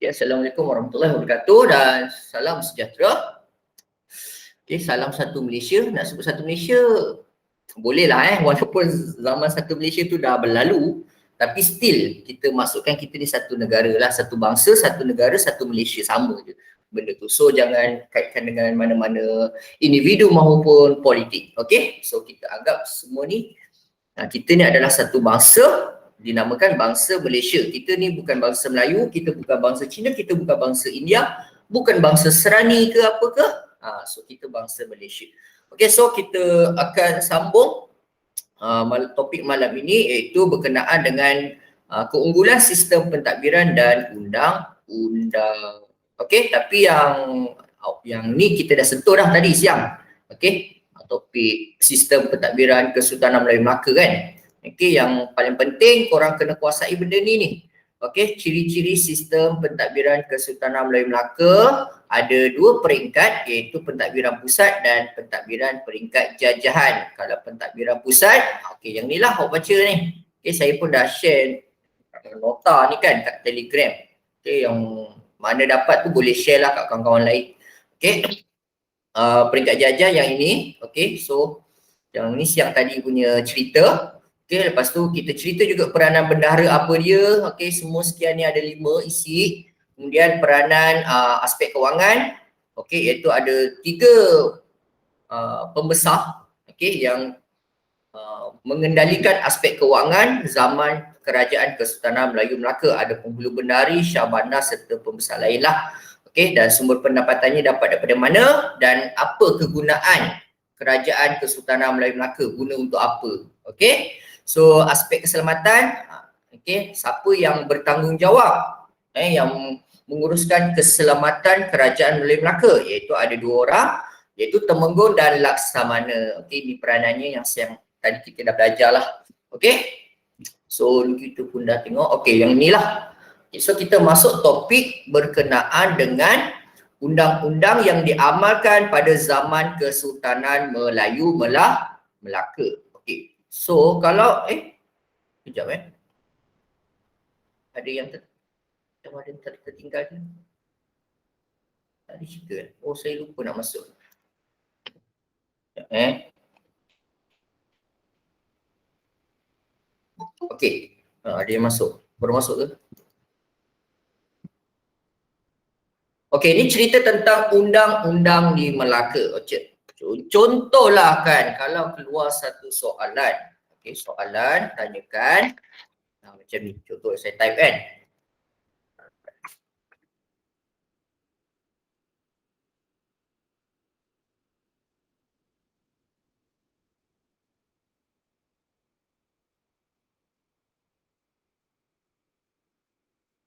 Okay, Assalamualaikum warahmatullahi wabarakatuh dan salam sejahtera. Okay, salam satu Malaysia. Nak sebut satu Malaysia boleh lah walaupun zaman satu Malaysia tu dah berlalu, tapi still kita masukkan kita ni satu negara lah, satu bangsa, satu negara, satu Malaysia, sama je benda tu. So jangan kaitkan dengan mana-mana individu maupun politik. Okay, so kita anggap semua ni kita ni adalah satu bangsa, dinamakan bangsa Malaysia. Kita ni bukan bangsa Melayu, kita bukan bangsa Cina, kita bukan bangsa India, bukan bangsa Serani ke apa ke. So kita bangsa Malaysia. Okay, so kita akan sambung topik malam ini, iaitu berkenaan dengan keunggulan sistem pentadbiran dan undang-undang. Okay, tapi yang ni kita dah sentuh dah tadi siang. Okay, topik sistem pentadbiran Kesultanan Melayu Melaka kan. Okay, yang paling penting korang kena kuasai benda ni. Okay, ciri-ciri sistem pentadbiran Kesultanan Melayu Melaka ada dua peringkat, iaitu pentadbiran pusat dan pentadbiran peringkat jajahan. Kalau pentadbiran pusat, okay, yang ni lah awak baca ni. Okay, saya pun dah share nota ni kan kat Telegram. Okay, yang mana dapat tu boleh share lah kat kawan-kawan lain. Okay, peringkat jajah yang ini. Okay, so yang ni siang tadi punya cerita. Okay, lepas tu kita cerita juga peranan bendahara apa dia. Okay, semua sekian ni ada 5 isi. Kemudian peranan aspek kewangan. Okay, iaitu ada 3 pembesar. Okay, yang mengendalikan aspek kewangan zaman kerajaan Kesultanan Melayu Melaka. Ada penghulu bendahari, Syahbandar serta pembesar lain lah. Okay, dan sumber pendapatannya dapat daripada mana dan apa kegunaan kerajaan Kesultanan Melayu Melaka, guna untuk apa. Okay, so aspek keselamatan, okay, siapa yang bertanggungjawab yang menguruskan keselamatan kerajaan Melayu Melaka, iaitu ada 2 orang, iaitu Temenggung dan Laksamana. Okay, ini peranannya yang siang tadi kita dah belajar lah. Okay, so kita pun dah tengok. Okay, yang inilah. Okay, so kita masuk topik berkenaan dengan undang-undang yang diamalkan pada zaman Kesultanan Melayu Melaka. Okay, so kalau kejap ada yang tertinggal ni. Tadi cerita kan? Oh, saya lupa nak masuk. Okey, ada yang masuk. Baru masuk ke? Okey, ini cerita tentang undang-undang di Melaka. Contohlah kan, kalau keluar satu soalan. Okey, soalan tanyakan macam ni. Contoh saya type kan.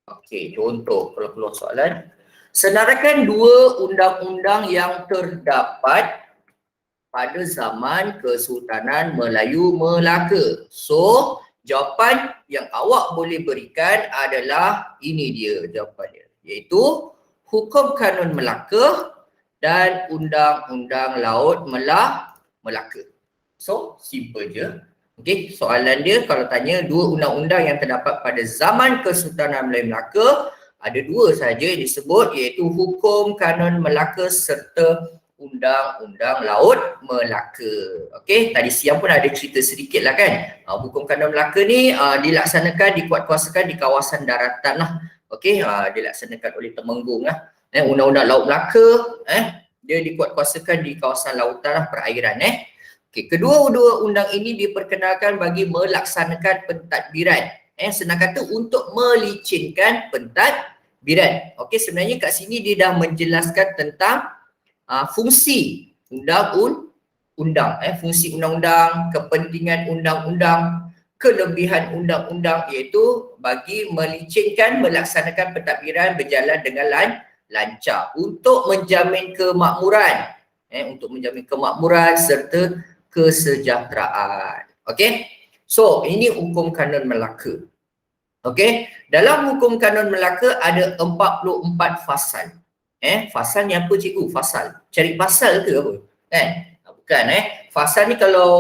Okey, contoh kalau keluar soalan. Senaraikan 2 undang-undang yang terdapat pada zaman Kesultanan Melayu Melaka. So, jawapan yang awak boleh berikan adalah ini dia jawapannya, iaitu Hukum Kanun Melaka dan Undang-Undang Laut Melaka. So, simple je. Okey, soalan dia kalau tanya 2 undang-undang yang terdapat pada zaman Kesultanan Melayu Melaka, ada 2 sahaja yang disebut, iaitu Hukum Kanun Melaka serta Undang-Undang Laut Melaka. Okey, tadi siang pun ada cerita sedikit lah kan. Hukum Kanun Melaka ni dilaksanakan, dikuatkuasakan di kawasan daratan lah. Okey, dilaksanakan oleh Temenggung lah. Undang-Undang Laut Melaka dia dikuatkuasakan di kawasan lautan lah, perairan Okay, kedua-dua undang ini diperkenalkan bagi melaksanakan pentadbiran. Senang kata untuk melicinkan pentadbiran. Okey, sebenarnya kat sini dia dah menjelaskan tentang fungsi undang-undang. Fungsi undang-undang, kepentingan undang-undang, kelebihan undang-undang, iaitu bagi melicinkan melaksanakan pentadbiran berjalan dengan lancar untuk menjamin kemakmuran. Untuk menjamin kemakmuran serta kesejahteraan. Okey. So, ini Hukum Kanun Melaka. Okey. Dalam Hukum Kanun Melaka ada 44 fasal. Fasal ni apa cikgu? Fasal. Cari pasal ke apa? Kan? Bukan Fasal ni kalau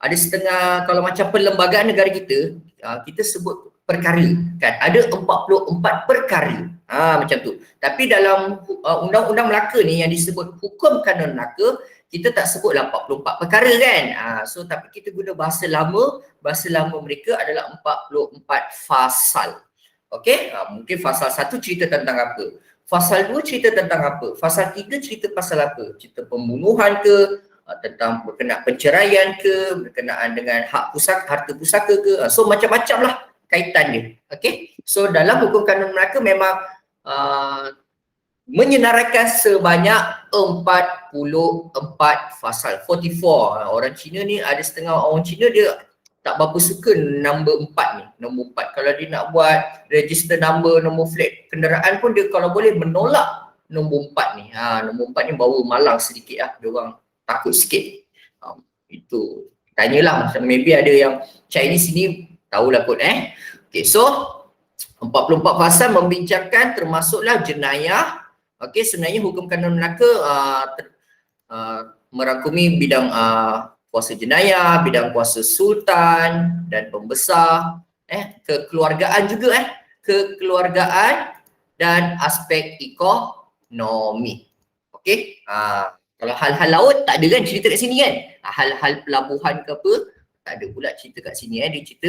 ada setengah, kalau macam perlembagaan negara kita, kita sebut perkara kan, ada 44 perkara macam tu. Tapi dalam undang-undang Melaka ni yang disebut hukum kanun Melaka, kita tak sebut 44 perkara kan. So tapi kita guna bahasa lama mereka adalah 44 fasal. Okey, mungkin fasal 1 cerita tentang apa, fasal 2 cerita tentang apa, fasal 3 cerita pasal apa, cerita pembunuhan ke, tentang berkenaan penceraian ke, berkenaan dengan hak pusaka, harta pusaka ke, so macam-macam lah kaitan dia. Okey, so dalam hukum kanun Melaka memang menyenaraikan sebanyak 44 fasal, 44. Orang Cina ni ada setengah orang Cina dia tak berapa suka nombor 4 ni, nombor 4. Kalau dia nak buat register number, nombor flat kenderaan pun dia kalau boleh menolak nombor 4 ni. Nombor 4 ni bawa malang sedikit lah, dia orang takut sikit. Itu tanyalah, macam maybe ada yang Chinese ni tahulah kot Okay, so 44 pasal membincangkan termasuklah jenayah. Okey, sebenarnya hukum kanun Melaka merangkumi bidang kuasa jenayah, bidang kuasa sultan dan pembesar, kekeluargaan juga kekeluargaan dan aspek ekonomi. Okey, kalau hal-hal laut tak ada kan cerita kat sini kan, hal-hal pelabuhan ke apa tak ada pula cerita kat sini. Dia cerita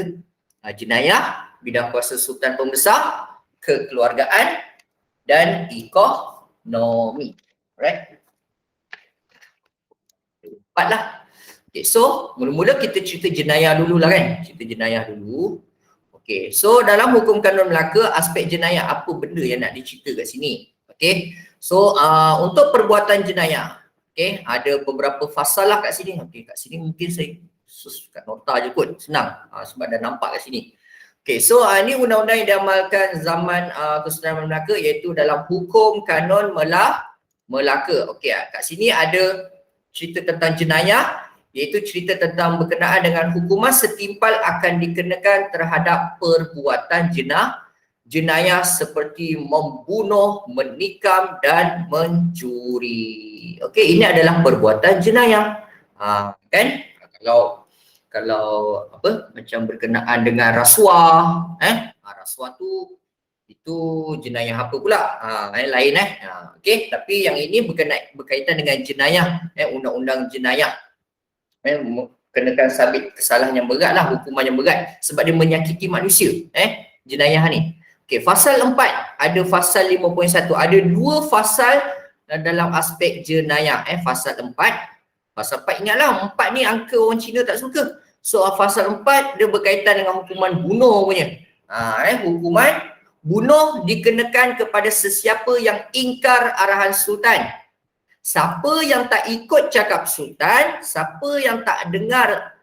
jenayah, bidang kuasa sultan pembesar, kekeluargaan dan ekonomi. Alright, 4 lah. Okay, so mula-mula kita cerita jenayah dulu lah kan, cerita jenayah dulu. Okay, so dalam hukum kanun Melaka, aspek jenayah apa benda yang nak dicerita kat sini. Okay, so untuk perbuatan jenayah, okay, ada beberapa fasal lah kat sini. Okay, kat sini mungkin saya kat nota je kot, senang sebab dah nampak kat sini. Okay, so ini undang-undang yang diamalkan zaman Kesultanan Melaka, iaitu dalam hukum kanun Melaka. Okay, kat sini ada cerita tentang jenayah, iaitu cerita tentang berkenaan dengan hukuman setimpal akan dikenakan terhadap perbuatan jenayah seperti membunuh, menikam dan mencuri. Okey, ini adalah perbuatan jenayah. Kan? Kalau apa macam berkenaan dengan rasuah, rasuah tu itu jenayah apa pula? Lain okey, tapi yang ini berkaitan dengan jenayah, undang-undang jenayah. Kenakan sabit kesalahan yang berat lah, hukuman yang berat sebab dia menyakiti manusia, jenayah ni. Okey, fasal 4, ada fasal 5.1, ada 2 fasal dalam aspek jenayah. Fasal 4 ingatlah 4 ni angka orang Cina tak suka. So fasal 4 dia berkaitan dengan hukuman bunuh punya. Hukuman bunuh dikenakan kepada sesiapa yang ingkar arahan sultan. Siapa yang tak ikut cakap sultan, siapa yang tak dengar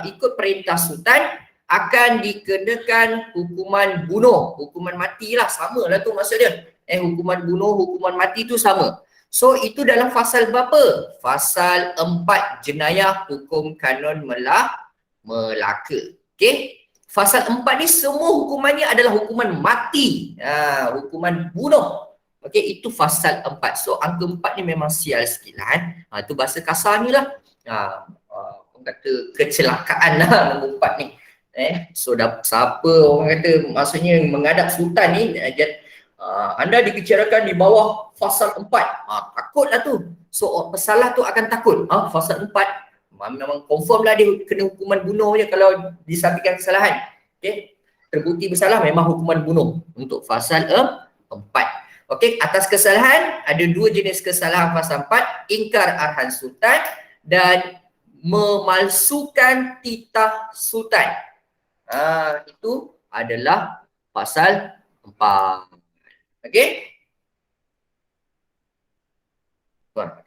ikut perintah sultan akan dikenakan hukuman bunuh, hukuman mati lah, sama lah tu maksud dia. Hukuman bunuh, hukuman mati tu sama. So itu dalam fasal berapa? Fasal 4 jenayah hukum kanun Melaka. Okey. Fasal 4 ni semua hukumannya adalah hukuman mati. Hukuman bunuh. Okey, itu fasal 4. So angka 4 ni memang sial sikit lah. Itu bahasa kasar ni lah. Orang kata kecelakaan lah nombor 4 ni. So siapa orang kata maksudnya menghadap sultan ni, anda dikecerakan di bawah fasal 4. Takutlah tu. So pesalah tu akan takut. Fasal 4 memang confirm lah dia kena hukuman bunuh je kalau disampaikan kesalahan. Okey, terbukti bersalah memang hukuman bunuh untuk fasal 4. Okey, atas kesalahan ada 2 jenis kesalahan fasal 4, ingkar arahan sultan dan memalsukan titah sultan. Itu adalah pasal 4. Okey.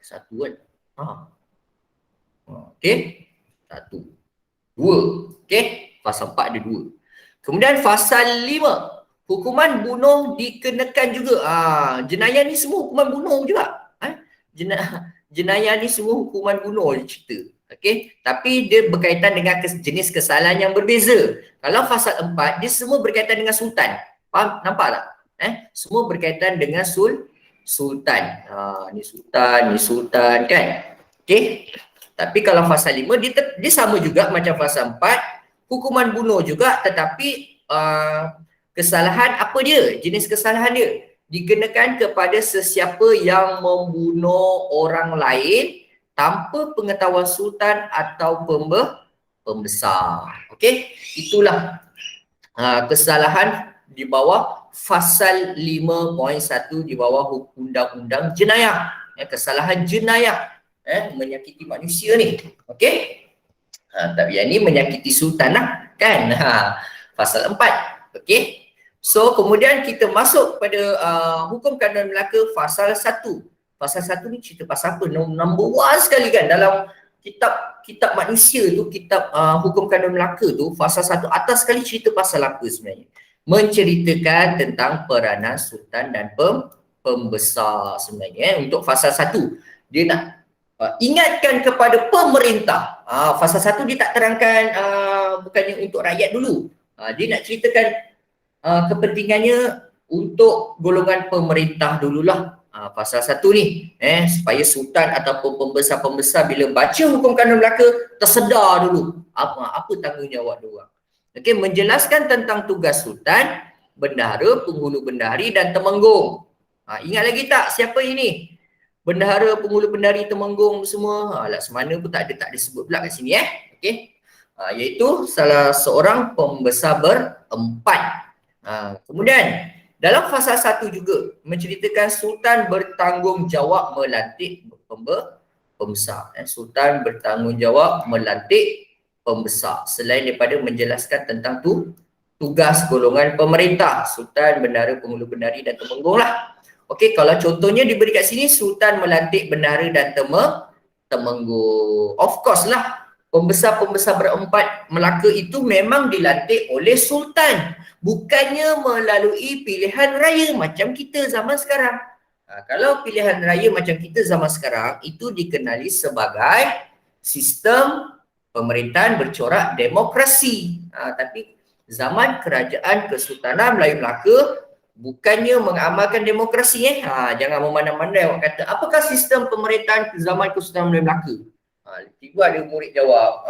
Satu kan. Okey. 1, 2. Okey. Pasal 4 ada 2. Kemudian pasal 5. Hukuman bunuh dikenakan juga. Jenayah ni semua hukuman bunuh juga. Jenayah ni semua hukuman bunuh dia cerita. Okey, tapi dia berkaitan dengan jenis kesalahan yang berbeza. Kalau fasal 4 dia semua berkaitan dengan sultan. Faham? Nampak tak? Semua berkaitan dengan sultan. Ni sultan kan. Okey. Tapi kalau fasal 5 dia sama juga macam fasal 4, hukuman bunuh juga, tetapi kesalahan apa dia? Jenis kesalahan dia dikenakan kepada sesiapa yang membunuh orang lain tanpa pengetahuan sultan atau pembesar. Okey, itulah kesalahan di bawah fasal 5.1 di bawah undang-undang jenayah. Kesalahan jenayah menyakiti manusia ni. Okey. Tapi yang ni menyakiti sultan lah kan. Pasal 4. Okey. So kemudian kita masuk pada hukum kanun Melaka pasal 1. Pasal 1 ni cerita pasal apa? Number 1 sekali kan dalam kitab manusia tu, kitab hukum kanun Melaka tu, pasal 1 atas sekali cerita pasal apa sebenarnya? Menceritakan tentang peranan sultan dan pembesar sebenarnya. Untuk pasal 1 dia nak ingatkan kepada pemerintah. Pasal 1 dia tak terangkan bukannya untuk rakyat dulu. Dia nak ceritakan kepentingannya untuk golongan pemerintah dululah. Pasal 1 ni supaya sultan ataupun pembesar-pembesar bila baca hukum kanun Melaka tersedar dulu apa tanggungjawab dia orang. Okey, menjelaskan tentang tugas sultan, bendahara, penghulu bendahari dan temenggung. Ingat lagi tak siapa ini? Bendahara, penghulu bendahari, temenggung semua. Laksamana pun tak ada sebut pula kat sini okey. Iaitu salah seorang pembesar berempat. Kemudian dalam fasal 1 juga menceritakan sultan bertanggungjawab melantik pembesar. Sultan bertanggungjawab melantik pembesar. Selain daripada menjelaskan tentang tugas golongan pemerintah, sultan, bendahara, penghulu bendahari dan temenggung lah. Okey, kalau contohnya diberi kat sini sultan melantik bendahara dan temenggung. Of course lah, pembesar-pembesar berempat Melaka itu memang dilantik oleh sultan, bukannya melalui pilihan raya macam kita zaman sekarang. Kalau pilihan raya macam kita zaman sekarang itu dikenali sebagai sistem pemerintahan bercorak demokrasi. Tapi zaman kerajaan Kesultanan Melayu Melaka bukannya mengamalkan demokrasi. Jangan memandang-mandai awak kata apakah sistem pemerintahan zaman Kesultanan Melayu Melaka. Tiba ada murid jawab,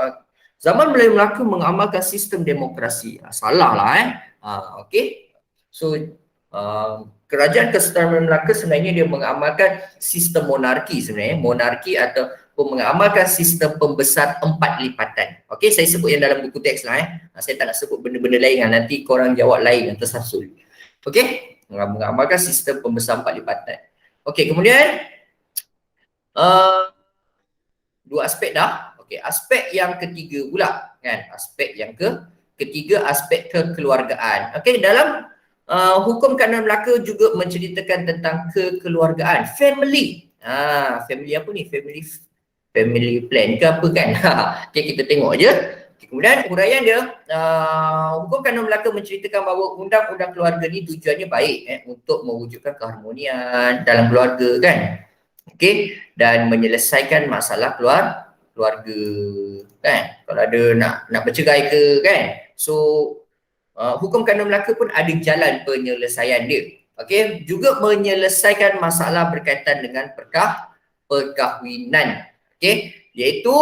zaman Melayu Melaka mengamalkan sistem demokrasi. Salah lah okey. So kerajaan Kesultanan Melayu Melaka sebenarnya dia mengamalkan sistem monarki sebenarnya. Monarki ataupun mengamalkan sistem pembesar 4 lipatan. Okey, saya sebut yang dalam buku teks lah saya tak nak sebut benda-benda lain nanti korang jawab lain yang tersasul. Okey, mengamalkan sistem pembesar 4 lipatan. Okey, kemudian dua aspek dah. Okey, aspek yang ketiga pula kan. Aspek yang ketiga aspek kekeluargaan. Okey, dalam hukum kanun Melaka juga menceritakan tentang kekeluargaan, family. Family apa ni? Family plan ke apa kan? Okey, kita tengok je. Kemudian huraian dia, hukum kanun Melaka menceritakan bahawa undang-undang keluarga ni tujuannya baik untuk mewujudkan keharmonian dalam keluarga kan. Okey, dan menyelesaikan masalah keluarga kan. Kalau ada nak bercerai ke kan. So hukum kanun Melaka pun ada jalan penyelesaian dia. Okey, juga menyelesaikan masalah berkaitan dengan perkahwinan. Okey, iaitu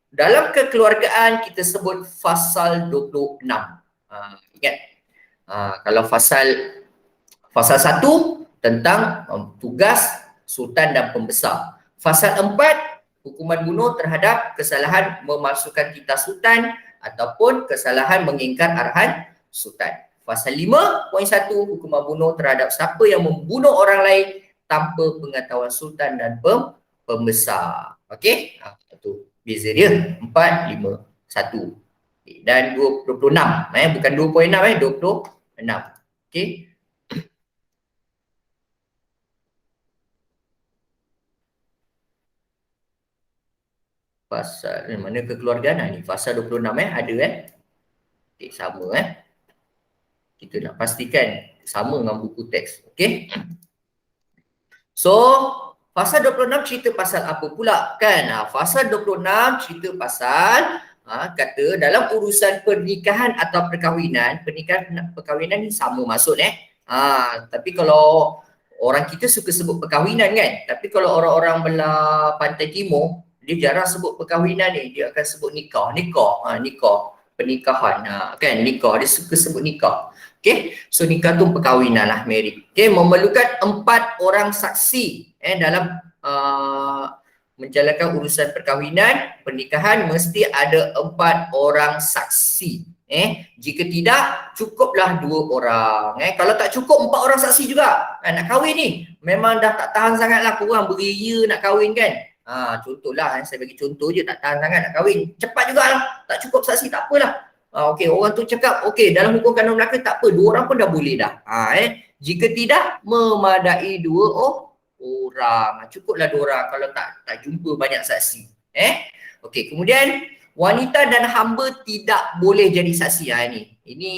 dalam kekeluargaan kita sebut pasal 26. Ingat. Kalau pasal 1 tentang tugas sultan dan pembesar. Pasal 4 hukuman bunuh terhadap kesalahan memalsukan titah sultan ataupun kesalahan mengingkar arahan sultan. Pasal 5.1 hukuman bunuh terhadap siapa yang membunuh orang lain tanpa pengetahuan sultan dan pembesar. Okey? Itu beza dia 4, 5, 1 dan 26 bukan 2.6 26. Okey. Pasal mana kekeluargaan ni? Pasal 26 ada okay, sama kita nak pastikan sama dengan buku teks. Okey. So pasal 26 cerita pasal apa pula kan? Pasal 26 cerita pasal kata dalam urusan pernikahan atau perkahwinan, perkahwinan ni sama maksud tapi kalau orang kita suka sebut perkahwinan kan, tapi kalau orang-orang belah pantai timur dia jarang sebut perkahwinan ni, dia akan sebut nikah. pernikahan. Kan nikah, dia suka sebut nikah. Okay, so nikah tu perkahwinan lah, married. Okay, memerlukan 4 orang saksi dalam menjalankan urusan perkahwinan, pernikahan mesti ada 4 orang saksi. Jika tidak, cukuplah 2 orang. Kalau tak cukup 4 orang saksi juga. Nak kahwin ni, memang dah tak tahan sangat lah korang beria nak kahwin kan. Contohlah, saya bagi contoh je, tak tahan sangat nak kahwin. Cepat jugalah, tak cukup saksi tak apalah. Okey, orang tu cakap, okey, dalam hukum kanun Melaka tak apa, 2 orang pun dah boleh dah. Jika tidak, memadai 2 orang. Cukuplah 2 orang kalau tak jumpa banyak saksi. Okey, kemudian wanita dan hamba tidak boleh jadi saksi. Ini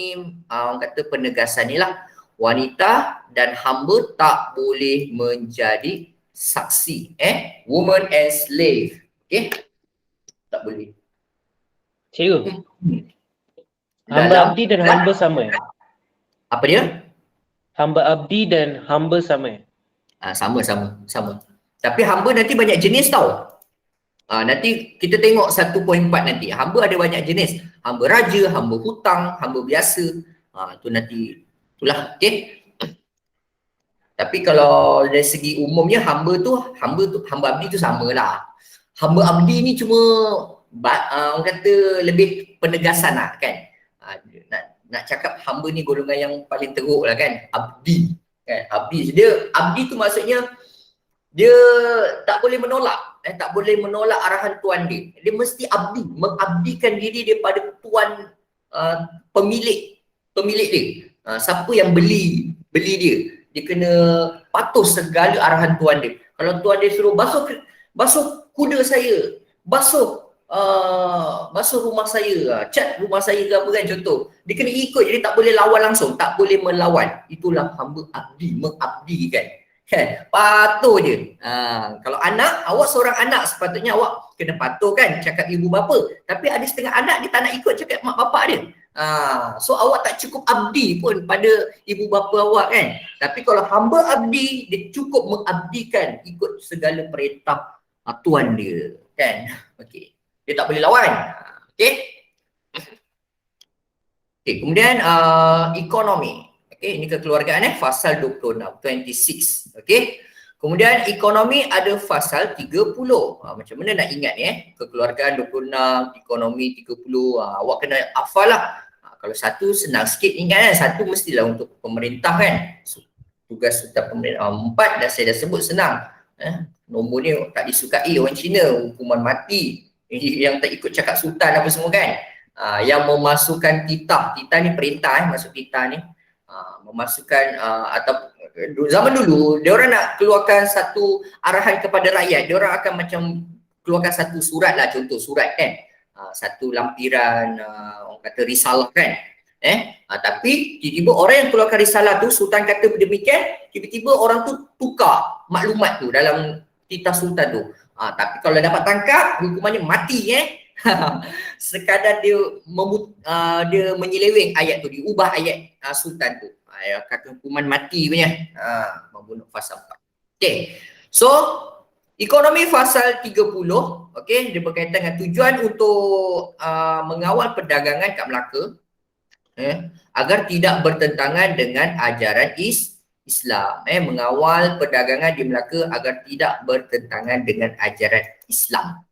orang kata penegasan ni lah. Wanita dan hamba tak boleh menjadi saksi. Woman and slave. Okey? Tak boleh. Cikgu. Hamba abdi dan hamba sama. Apa dia? Hamba abdi dan hamba sama. Sama. Tapi hamba nanti banyak jenis tau. Nanti kita tengok 1.4 nanti. Hamba ada banyak jenis. Hamba raja, hamba hutang, hamba biasa. Tu nanti. Itulah. Okay. Tapi kalau dari segi umumnya hamba abdi tu samalah. Hamba abdi ni cuma orang kata lebih penegasan lah kan. Nak cakap hamba ni golongan yang paling teruk lah kan. Abdi. Kan? Abdi tu maksudnya dia tak boleh menolak. Tak boleh menolak arahan tuan dia. Dia mesti abdi. Mengabdikan diri dia pada tuan pemilik dia. Siapa yang beli dia. Dia kena patuh segala arahan tuan dia. Kalau tuan dia suruh basuh kuda saya, basuh rumah saya, cat rumah saya ke apa kan contoh. Dia kena ikut, jadi tak boleh lawan langsung, tak boleh melawan. Itulah hamba abdi, mengabdikan. Patuh je. Kalau anak, awak seorang anak sepatutnya awak kena patuh kan cakap ibu bapa. Tapi ada setengah anak dia tak nak ikut cakap mak bapak dia. So awak tak cukup abdi pun pada ibu bapa awak kan. Tapi kalau hamba abdi, dia cukup mengabdikan ikut segala perintah tuan dia kan. Okey. Dia tak boleh lawan. Okey. Okey, kemudian ekonomi. Okey, ini kekeluargaan fasal 26. Okey. Kemudian ekonomi ada fasal 30. Macam mana nak ingat ni kekeluargaan 26, ekonomi 30. Awak kena hafal lah. Kalau satu senang sikit ingat kan. Satu mestilah untuk pemerintah kan. Tugas serta pemerintah. 4 dah saya dah sebut senang. Nombor ni tak disukai orang Cina, hukuman mati. Yang tak ikut cakap sultan apa semua kan. Yang memasukkan titah ni perintah masuk titah ni. Memasukkan atau zaman dulu dia orang nak keluarkan satu arahan kepada rakyat, dia orang akan macam keluarkan satu surat lah, contoh surat kan. Satu lampiran orang kata risalah kan. Tapi tiba-tiba orang yang keluarkan risalah tu, sultan kata demikian, tiba-tiba orang tu tukar maklumat tu dalam titah sultan tu. Tapi kalau dapat tangkap, hukumannya mati sekadar dia menyeleweng ayat tu, diubah ayat sultan tu. Kata hukuman mati punya. Membunuh fasal 4. Okey. So, ekonomi fasal 30, okey, dia berkaitan dengan tujuan untuk mengawal perdagangan kat Melaka agar tidak bertentangan dengan ajaran Islam. Mengawal perdagangan di Melaka agar tidak bertentangan dengan ajaran Islam.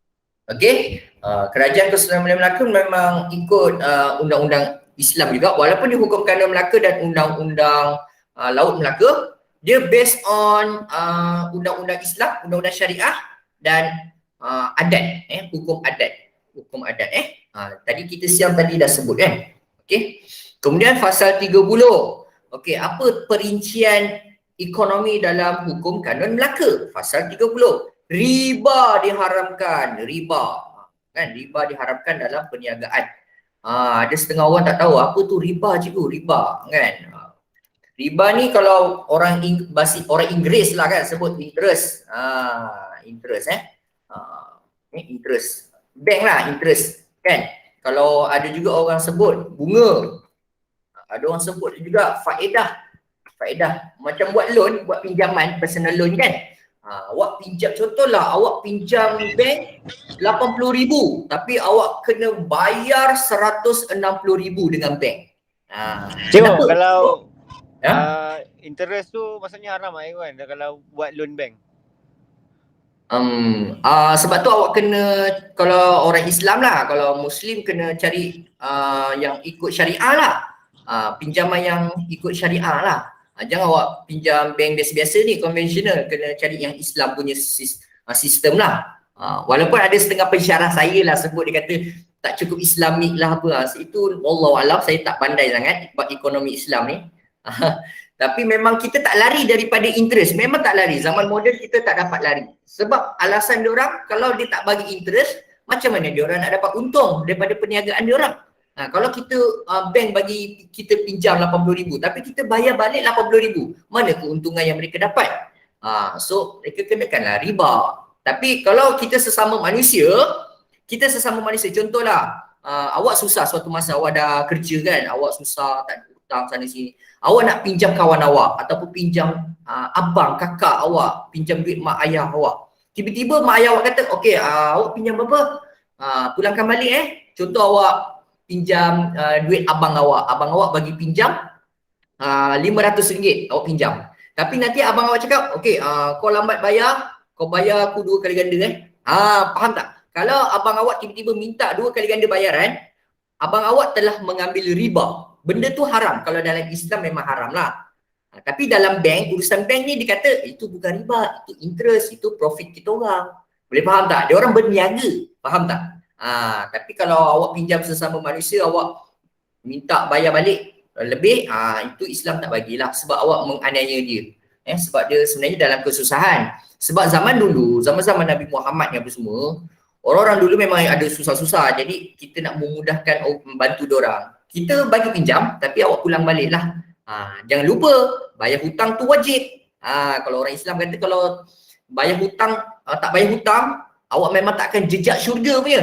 Okey, Kerajaan Kesultanan Melaka memang ikut undang-undang Islam juga, walaupun di Hukum Kanun Melaka dan Undang-Undang Laut Melaka, dia based on undang-undang Islam, undang-undang syariah dan adat, hukum adat. Tadi kita siang tadi dah sebut kan. Okey. Kemudian pasal 30. Okey, apa perincian ekonomi dalam Hukum Kanun Melaka? Pasal 30. Riba diharamkan, kan, riba diharamkan dalam perniagaan. Ada setengah orang tak tahu apa tu riba cikgu, riba kan. Riba ni kalau orang Inggeris lah kan sebut interest. Interest. Bank lah interest kan. Kalau ada juga orang sebut bunga. Ada orang sebut juga faedah. Macam buat loan, buat pinjaman, personal loan kan. Awak pinjam, contohlah awak pinjam bank 80,000 tapi awak kena bayar 160,000 dengan bank. Cikgu, Kenapa? kalau Ya? interest tu maksudnya haram kan kalau buat loan bank? Sebab tu awak kena, kalau orang Islam lah, kalau Muslim kena cari yang ikut syariah lah. Pinjaman yang ikut syariah lah. Jangan awak pinjam bank biasa-biasa ni, konvensional. Kena cari yang Islam punya sistem lah. Walaupun ada setengah pensyarah saya lah sebut, dia kata tak cukup Islamik lah apa. Itu wallahualam, saya tak pandai sangat buat ekonomi Islam ni. Tapi memang kita tak lari daripada interest. Memang tak lari. Zaman moden kita tak dapat lari. Sebab alasan diorang, kalau dia tak bagi interest, macam mana diorang nak dapat untung daripada perniagaan diorang? Kalau kita bank bagi kita pinjam 80,000 tapi kita bayar balik 80,000, mana keuntungan yang mereka dapat? So mereka kenakanlah riba. Tapi kalau kita sesama manusia, contohlah awak susah suatu masa, awak dah kerja kan, awak susah, tak ada hutang sana sini, awak nak pinjam kawan awak ataupun pinjam abang, kakak awak, pinjam duit mak ayah awak. Tiba-tiba mak ayah awak kata, okey, awak pinjam berapa? Pulangkan balik Contoh awak pinjam duit abang awak bagi pinjam RM500 awak pinjam. Tapi nanti abang awak cakap, okey, kau lambat bayar, kau bayar aku 2 kali ganda faham tak? Kalau abang awak tiba-tiba minta 2 kali ganda bayaran, abang awak telah mengambil riba. Benda tu haram. Kalau dalam Islam memang haram lah. Tapi dalam bank, urusan bank ni dikata itu bukan riba, itu interest, itu profit kita orang. Boleh faham tak? Dia orang berniaga. Faham tak? Tapi kalau awak pinjam sesama manusia, awak minta bayar balik lebih, itu Islam tak bagilah, sebab awak menganiaya dia. Sebab dia sebenarnya dalam kesusahan. Sebab zaman dulu, zaman-zaman Nabi Muhammad ni apa semua, orang-orang dulu memang ada susah-susah. Jadi kita nak memudahkan, membantu diorang. Kita bagi pinjam, tapi awak pulang balik lah. Jangan lupa, bayar hutang tu wajib. Kalau orang Islam kata kalau bayar hutang, tak bayar hutang, awak memang tak akan jejak syurga punya.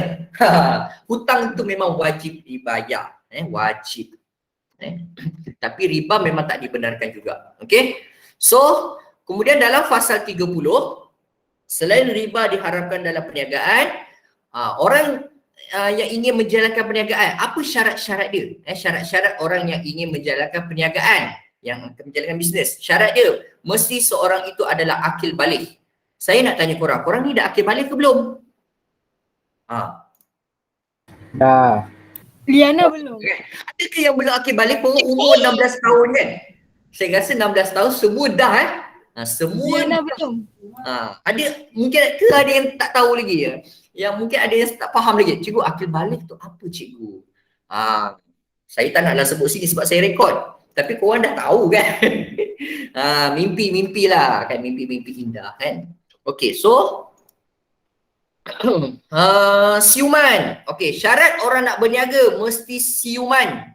Hutang tu memang wajib dibayar. Wajib. Tapi riba memang tak dibenarkan juga. Okay. So, kemudian dalam pasal 30, selain riba diharamkan dalam perniagaan, orang yang ingin menjalankan perniagaan, apa syarat-syarat dia? Syarat-syarat orang yang ingin menjalankan perniagaan, yang akan menjalankan bisnes. Syarat dia, mesti seorang itu adalah akil baligh. Saya nak tanya korang ni dah akil baligh ke belum? Dah. Liana belum. Adakah yang belum akil baligh pun umur 16 tahun kan? Saya rasa 16 tahun semua dah semua. Liana belum. Ada mungkin ada yang tak tahu lagi ya. Yang mungkin ada yang tak faham lagi. Cikgu, akil baligh tu apa cikgu? Saya tak naklah sebut sini sebab saya rekod. Tapi korang dah tahu kan? Mimpi-mimpi lah kan, mimpi-mimpi indah kan. Okey, so siuman. Okey, syarat orang nak berniaga mesti siuman.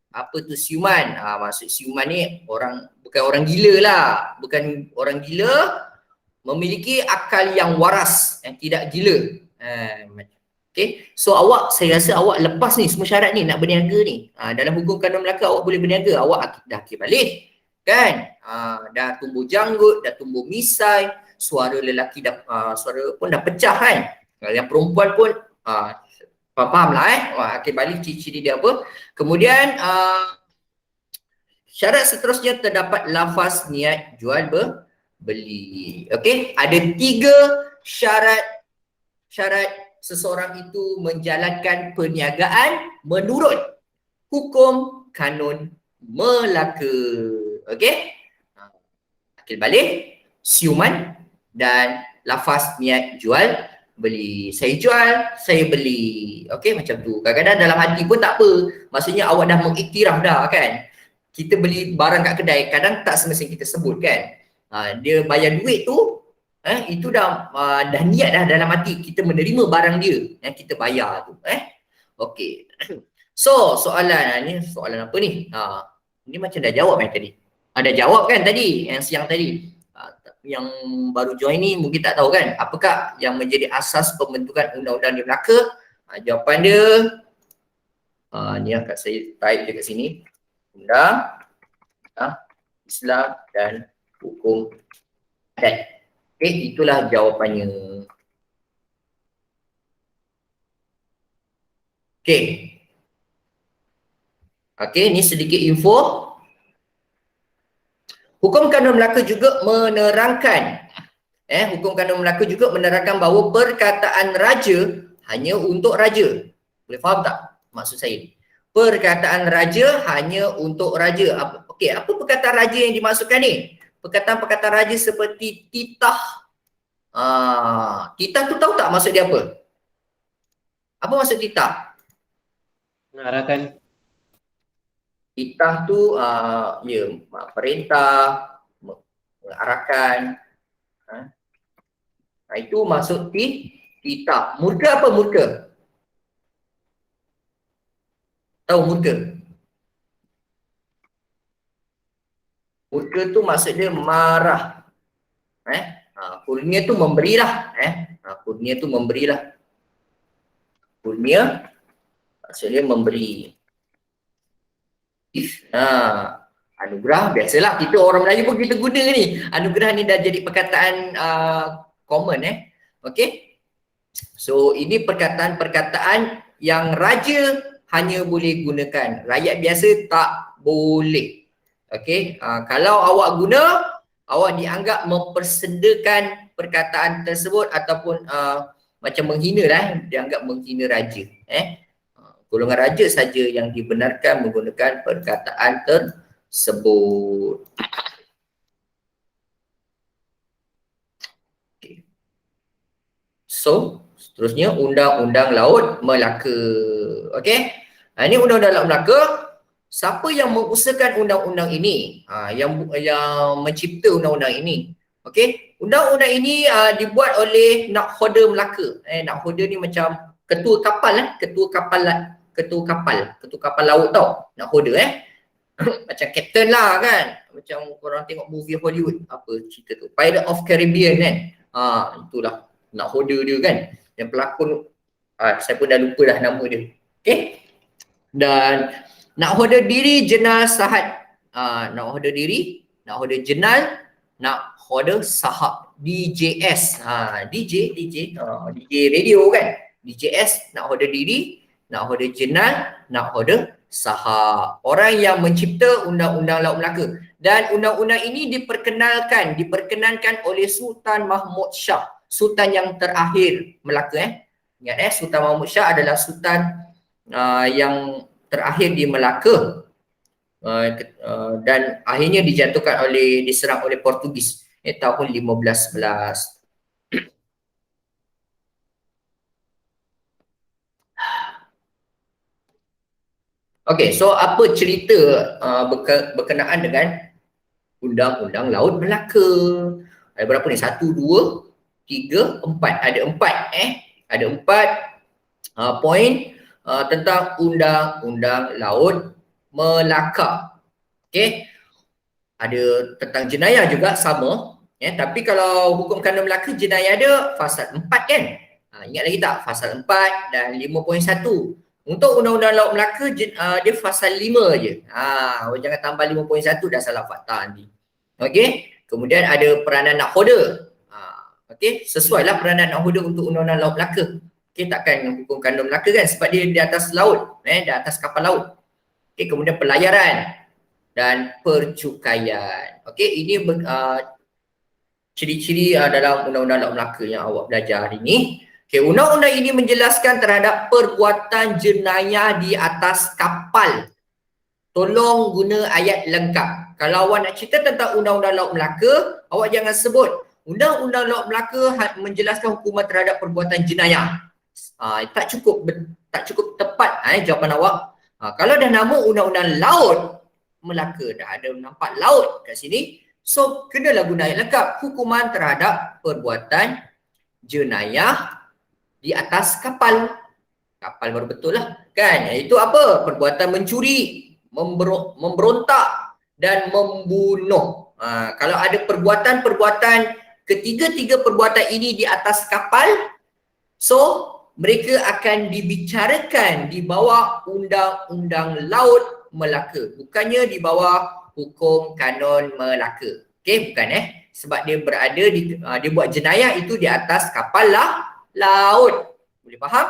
Apa tu siuman? Maksud siuman ni bukan orang gila lah. Bukan orang gila, memiliki akal yang waras, yang tidak gila. Okay, so saya rasa awak lepas ni semua syarat ni nak berniaga ni. Dalam hukum kanun Melaka awak boleh berniaga, awak dah akil baligh kan? Dah tumbuh janggut, dah tumbuh misai, suara lelaki dah suara pun dah pecah kan? Yang perempuan pun faham lah akil baligh ciri-ciri dia apa. Kemudian syarat seterusnya terdapat lafaz niat jual beli. Okey, ada 3 syarat seseorang itu menjalankan perniagaan menurut hukum kanun Melaka. Okey? Akil baligh, siuman dan lafaz niat jual beli. Saya jual, saya beli. Okey, macam tu. Kadang-kadang dalam hati pun tak apa. Maksudnya awak dah mengiktiraf dah kan. Kita beli barang kat kedai, kadang tak semestinya kita sebut kan. Dia bayar duit tu, itu dah niat dah dalam hati kita menerima barang dia yang kita bayar tu. Okey. So, soalan apa ni? Ini macam dah jawab tadi. Dah jawab kan tadi, yang siang tadi. Yang baru join ni mungkin tak tahu kan, apakah yang menjadi asas pembentukan undang-undang di Melaka? Jawapan dia ni akan saya type dekat sini. Undang Islam dan hukum adat. Okey, itulah jawapannya. Okey. Okey, ni sedikit info. Hukum kanun Melaka juga menerangkan hukum kanun Melaka juga menerangkan bahawa perkataan raja hanya untuk raja. Boleh faham tak maksud saya? Perkataan raja hanya untuk raja. Okey, apa perkataan raja yang dimaksudkan ni? Perkataan-perkataan raja seperti titah. Titah tu tahu tak maksud dia apa? Apa maksud titah? Mengarahkan. Titah tu perintah, mengarahkan. Itu maksud titah. Murka apa murka? Tahu murka? Murka tu maksud dia marah. Kurnia tu memberilah. Kurnia tu memberilah. Kurnia maksudnya memberi. Anugerah, biasalah kita orang Melayu pun kita guna ni. Anugerah ni dah jadi perkataan common Okay. So ini perkataan-perkataan yang raja hanya boleh gunakan. Rakyat biasa tak boleh. Okay. Kalau awak guna, awak dianggap mempersendakan perkataan tersebut ataupun macam menghina lah. Dianggap menghina raja. Golongan raja saja yang dibenarkan menggunakan perkataan tersebut. Okay. So, seterusnya Undang-Undang Laut Melaka. Okey. Ini Undang-Undang Laut Melaka. Siapa yang mengusahakan undang-undang ini? Yang mencipta undang-undang ini. Okey. Undang-undang ini dibuat oleh Nakhoda Melaka. Nakhoda ni macam ketua kapal ketua kapal laut tau, Nakhoda macam captain lah kan, macam korang tengok movie Hollywood, apa cerita tu, Pirate of Caribbean kan, itulah Nakhoda dia kan, yang pelakon saya pun dah lupa dah nama dia. Okay, dan Nakhoda Diri Jenal Sahad, Nakhoda Diri, Nakhoda Jenal, Nakhoda Sahab, DJS, DJ radio kan, DJS, Nakhoda Diri, Nakhoda Jenal, Nakhoda Sahab. Orang yang mencipta Undang-Undang Laut Melaka. Dan undang-undang ini diperkenankan oleh Sultan Mahmud Shah, Sultan yang terakhir Melaka. Ingat Sultan Mahmud Shah adalah Sultan yang terakhir di Melaka. Dan akhirnya diserang oleh Portugis tahun 1511. Okey, so apa cerita berkenaan dengan Undang-Undang Laut Melaka? Ada berapa ni? 1, 2, 3, 4. Ada 4 Ada 4 poin tentang Undang-Undang Laut Melaka. Okey. Ada tentang jenayah juga sama. Tapi kalau hukum kanun Melaka jenayah ada fasal 4 kan? Ingat lagi tak? Fasal 4 dan 5.1. Untuk Undang-Undang Laut Melaka dia fasal 5 je. Jangan tambah 5.1, dah salah fakta nanti. Okey. Kemudian ada peranan Nakhoda. Okey, sesuailah peranan Nakhoda untuk Undang-Undang Laut Melaka. Okey, takkan hukum kanun Melaka kan sebab dia di atas laut, di atas kapal laut. Okey, kemudian pelayaran dan percukaian. Okey, ini ciri-ciri dalam Undang-Undang Laut Melaka yang awak belajar hari ini. Okay, undang-undang ini menjelaskan terhadap perbuatan jenayah di atas kapal. Tolong guna ayat lengkap. Kalau awak nak cerita tentang Undang-Undang Laut Melaka, awak jangan sebut Undang-Undang Laut Melaka menjelaskan hukuman terhadap perbuatan jenayah. Tak cukup tepat jawapan awak. Kalau dah nama Undang-Undang Laut Melaka, dah ada nampak laut kat sini, so kenalah guna ayat lengkap. Hukuman terhadap perbuatan jenayah di atas kapal. Kapal baru betul lah kan. Itu apa? Perbuatan mencuri, memberontak dan membunuh. Kalau ada perbuatan-perbuatan, ketiga-tiga perbuatan ini di atas kapal, so mereka akan dibicarakan di bawah Undang-Undang Laut Melaka, bukannya di bawah hukum kanun Melaka. Okey, bukan Sebab dia berada di dia buat jenayah itu di atas kapal laut. Boleh faham?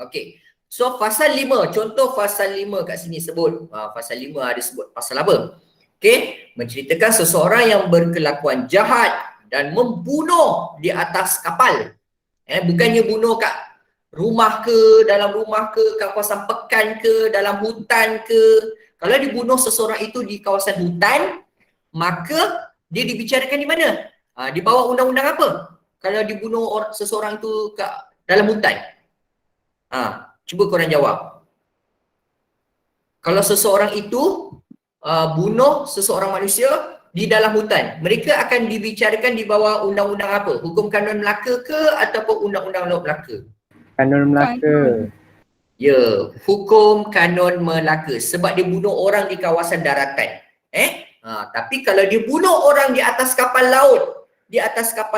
Okey. So pasal 5, contoh pasal 5 kat sini sebut. Pasal 5 ada sebut pasal apa? Okey, menceritakan seseorang yang berkelakuan jahat dan membunuh di atas kapal. Bukannya bunuh kat rumah ke, dalam rumah ke, kawasan pekan ke, dalam hutan ke. Kalau dibunuh seseorang itu di kawasan hutan, maka dia dibicarakan di mana? Di bawah undang-undang apa? Kalau dibunuh seseorang itu kat dalam hutan. Cuba korang jawab. Kalau seseorang itu bunuh seseorang manusia di dalam hutan, mereka akan dibicarakan di bawah undang-undang apa? Hukum kanun Melaka ke ataupun undang-undang Laut Melaka? Kanun Melaka. Ya, hukum kanun Melaka sebab dia bunuh orang di kawasan daratan. Tapi kalau dia bunuh orang di atas kapal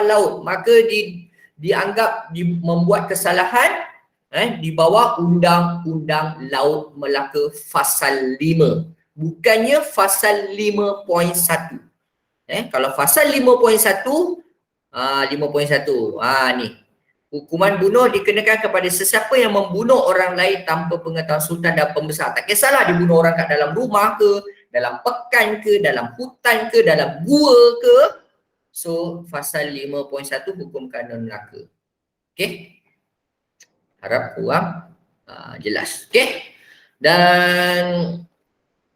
laut, maka dianggap membuat kesalahan di bawah undang-undang Laut Melaka pasal 5. Bukannya pasal 5.1. Kalau pasal 5.1 ni. Hukuman bunuh dikenakan kepada sesiapa yang membunuh orang lain tanpa pengetahuan sultan dan pembesar. Tak kisahlah dia bunuh orang kat dalam rumah ke, dalam pekan ke, dalam hutan ke, dalam gua ke. So, pasal 5.1 hukum kanun Melaka. Okey? Harap korang jelas. Okey? Dan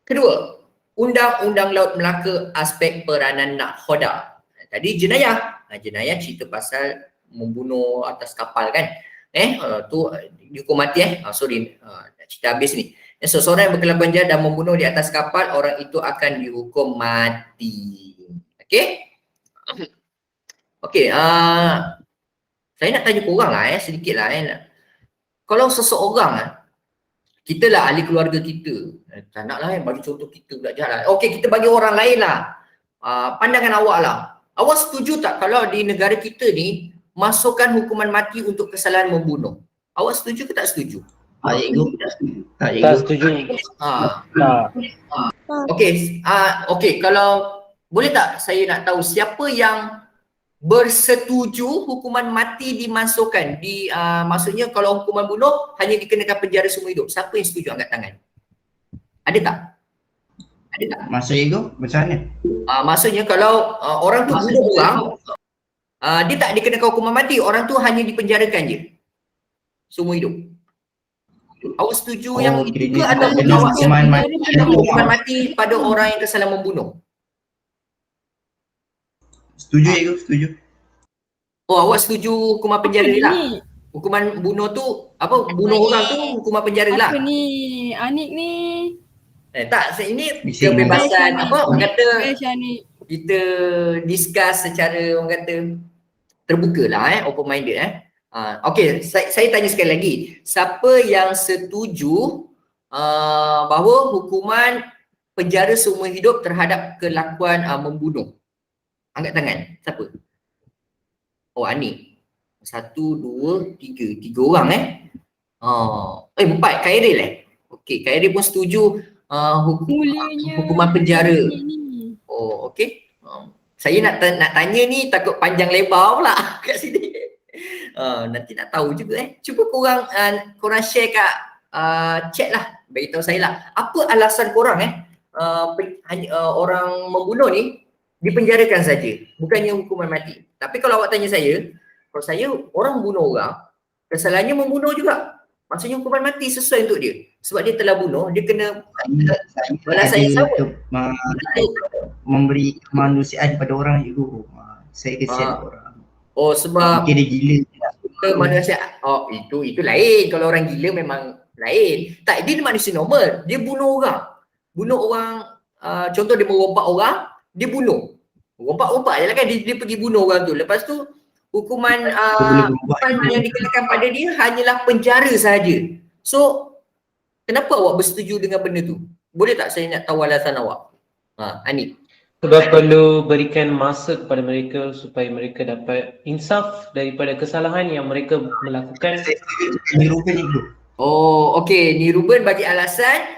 kedua, Undang-Undang Laut Melaka aspek peranan nakhoda. Tadi jenayah. Jenayah cerita pasal membunuh atas kapal kan. Tu dihukum mati cerita habis ni. Seseorang yang berkelakuan jahat dan membunuh di atas kapal, orang itu akan dihukum mati. Okey? Okey, saya nak tanya korang sedikit lah Kalau seseorang kita lah ahli keluarga kita, tak nak lah bagi contoh kita pula jahat lah. Okey, kita bagi orang lain lah. Pandangan awak lah. Awak setuju tak kalau di negara kita ni masukkan hukuman mati untuk kesalahan membunuh? Awak setuju ke tak setuju? Tak setuju. Okey, kalau boleh tak saya nak tahu siapa yang bersetuju hukuman mati dimasukkan maksudnya kalau hukuman bunuh hanya dikenakan penjara seumur hidup. Siapa yang setuju angkat tangan? Ada tak? Maksudnya itu macam mana? Maksudnya kalau orang tu bunuh orang, dia tak dikenakan hukuman mati, orang tu hanya dipenjarakan je seumur hidup. Awak setuju yang itu ke ataupun awak hukuman mati pada orang yang kesalahan membunuh? Setuju setuju. Awak setuju hukuman penjara lah? Hukuman bunuh tu bunuh orang tu hukuman penjara lah. Apa ni? Anik ni. Tak, ini kebebasan orang kata kita discuss secara orang kata terbuka lah open minded Okey, saya tanya sekali lagi. Siapa yang setuju bahawa hukuman penjara seumur hidup terhadap kelakuan membunuh? Angkat tangan. Siapa? Anik. 1, 2, 3. 3 orang 4. Khairil Okey, Khairil pun setuju hukuman penjara. Okey. Saya nak tanya ni takut panjang lebar pula kat sini. Nanti nak tahu juga Cuba korang share kat chat lah, bagi tahu saya lah. Apa alasan korang orang membunuh ni dipenjarakan saja, bukannya hukuman mati. Tapi kalau awak tanya saya, kalau saya orang membunuh orang, kesalahannya membunuh juga. Maksudnya hukuman mati sesuai untuk dia. Sebab dia telah bunuh, dia kena balasan yang sama. Memberi kemanusiaan pada orang itu. Saya kesian orang. Sebab dia gila. Kemanusiaan. Itu lain. Kalau orang gila memang lain. Tak, dia manusia normal. Dia bunuh orang. Contoh dia merompak orang, dia bunuh. Rompak-rompak je lah kan, dia pergi bunuh orang tu. Lepas tu hukuman yang dikenakan pada dia hanyalah penjara sahaja. So kenapa awak bersetuju dengan benda tu? Boleh tak saya nak tahu alasan awak? Anik. Sebab perlu berikan masa kepada mereka supaya mereka dapat insaf daripada kesalahan yang mereka melakukan. Ni Ruben itu. Okey, ni Ruben bagi alasan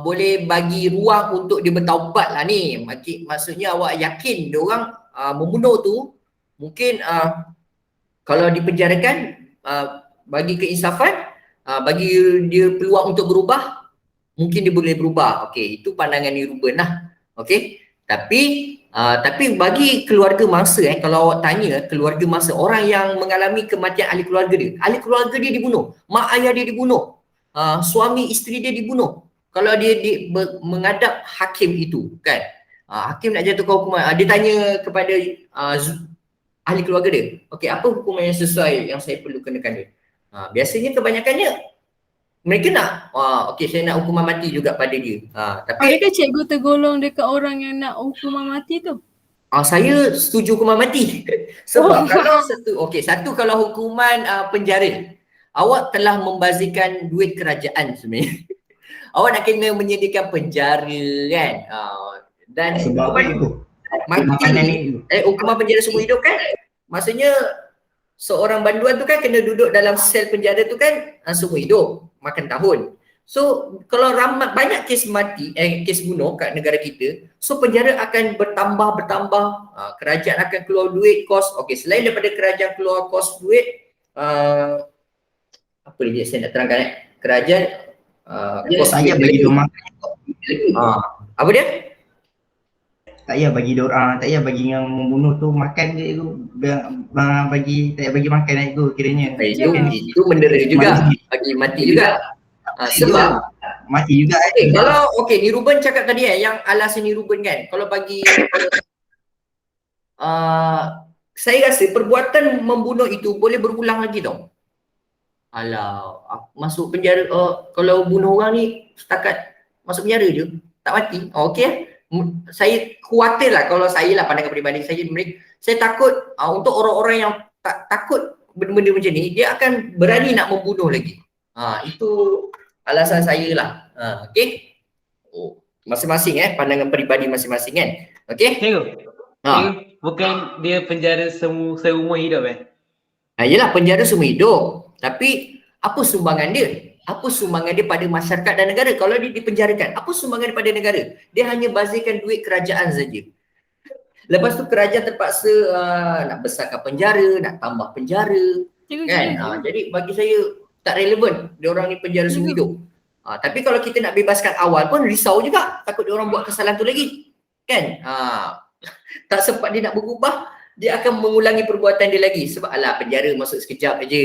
boleh bagi ruang untuk dia bertaubat lah ni. Maksudnya awak yakin dia orang membunuh tu mungkin kalau dipenjarakan bagi keinsafan, bagi dia peluang untuk berubah, mungkin dia boleh berubah. Okey, itu pandangan ni Ruben lah. Okey. Tapi bagi keluarga mangsa kalau awak tanya keluarga mangsa, orang yang mengalami kematian ahli keluarga dia dibunuh, mak ayah dia dibunuh, suami isteri dia dibunuh. Kalau dia menghadap hakim itu kan, hakim nak jatuhkan hukuman, dia tanya kepada ahli keluarga dia, okey, apa hukuman yang sesuai yang saya perlu kenakan dia? Biasanya kebanyakannya mereka nak, okey, saya nak hukuman mati juga pada dia. Tapi Adakah cikgu tergolong dekat orang yang nak hukuman mati tu? saya setuju hukuman mati. Sebab kalau satu kalau hukuman penjara, awak telah membazirkan duit kerajaan sebenarnya. Awak nak kena menyediakan penjara kan. Dan Sebab apa itu? Makanan mati, itu. hukuman penjara seumur hidup kan. Maksudnya seorang banduan tu kan kena duduk dalam sel penjara tu kan seumur hidup, makan tahun. So kalau banyak kes mati, kes bunuh kat negara kita, so penjara akan bertambah, kerajaan akan keluar duit, kos. Okey, selain daripada kerajaan keluar kos duit, apa lagi saya nak terangkan kerajaan kos Tak payah duit bagi lagi. dia makan. Apa dia? Tak payah bagi dia orang, tak payah bagi yang membunuh tu makan je tu. Bagi tak payah bagi makan itu kiranya. Itu mendera juga, bagi mati juga. Sebab mati juga. kalau ni Ruben cakap tadi yang alasan ni Ruben kan, kalau bagi saya rasa perbuatan membunuh itu boleh berulang lagi tau. Alah, masuk penjara, kalau bunuh orang ni setakat masuk penjara je, tak mati. Saya khawatir lah, kalau saya lah pandangan peribadi saya takut untuk orang-orang yang takut benda-benda macam ni, dia akan berani nak membunuh lagi. Itu alasan saya lah. Okey. Masing-masing pandangan peribadi masing-masing kan. Okey. Cikgu, bukan dia penjara seumur hidup Yelah, penjara seumur hidup. Tapi apa sumbangan dia? Apa sumbangan dia pada masyarakat dan negara? Kalau dia dipenjarakan, apa sumbangan dia pada negara? Dia hanya bazirkan duit kerajaan saja. Lepas tu kerajaan terpaksa nak besarkan penjara, nak tambah penjara. Kan? Jadi bagi saya tak relevan dia orang ni penjara seumur hidup. Tapi kalau kita nak bebaskan awal pun risau juga, takut dia orang buat kesalahan tu lagi. Kan? Tak sempat dia nak berubah, dia akan mengulangi perbuatan dia lagi. Sebab alah, penjara masuk sekejap aja.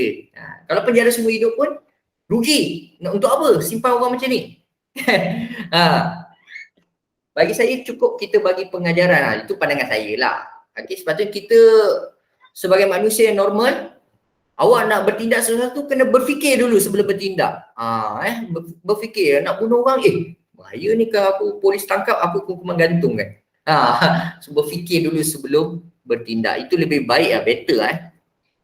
Kalau penjara seumur hidup pun rugi. Untuk apa simpan orang macam ni? Bagi saya cukup kita bagi pengajaran. Itu pandangan saya lah. Sepatutnya kita sebagai manusia yang normal, awak nak bertindak sesuatu kena berfikir dulu sebelum bertindak. Berfikir nak bunuh orang, bahaya ni kalau aku polis tangkap aku hukuman gantung kan. So berfikir dulu sebelum bertindak. Itu lebih baik better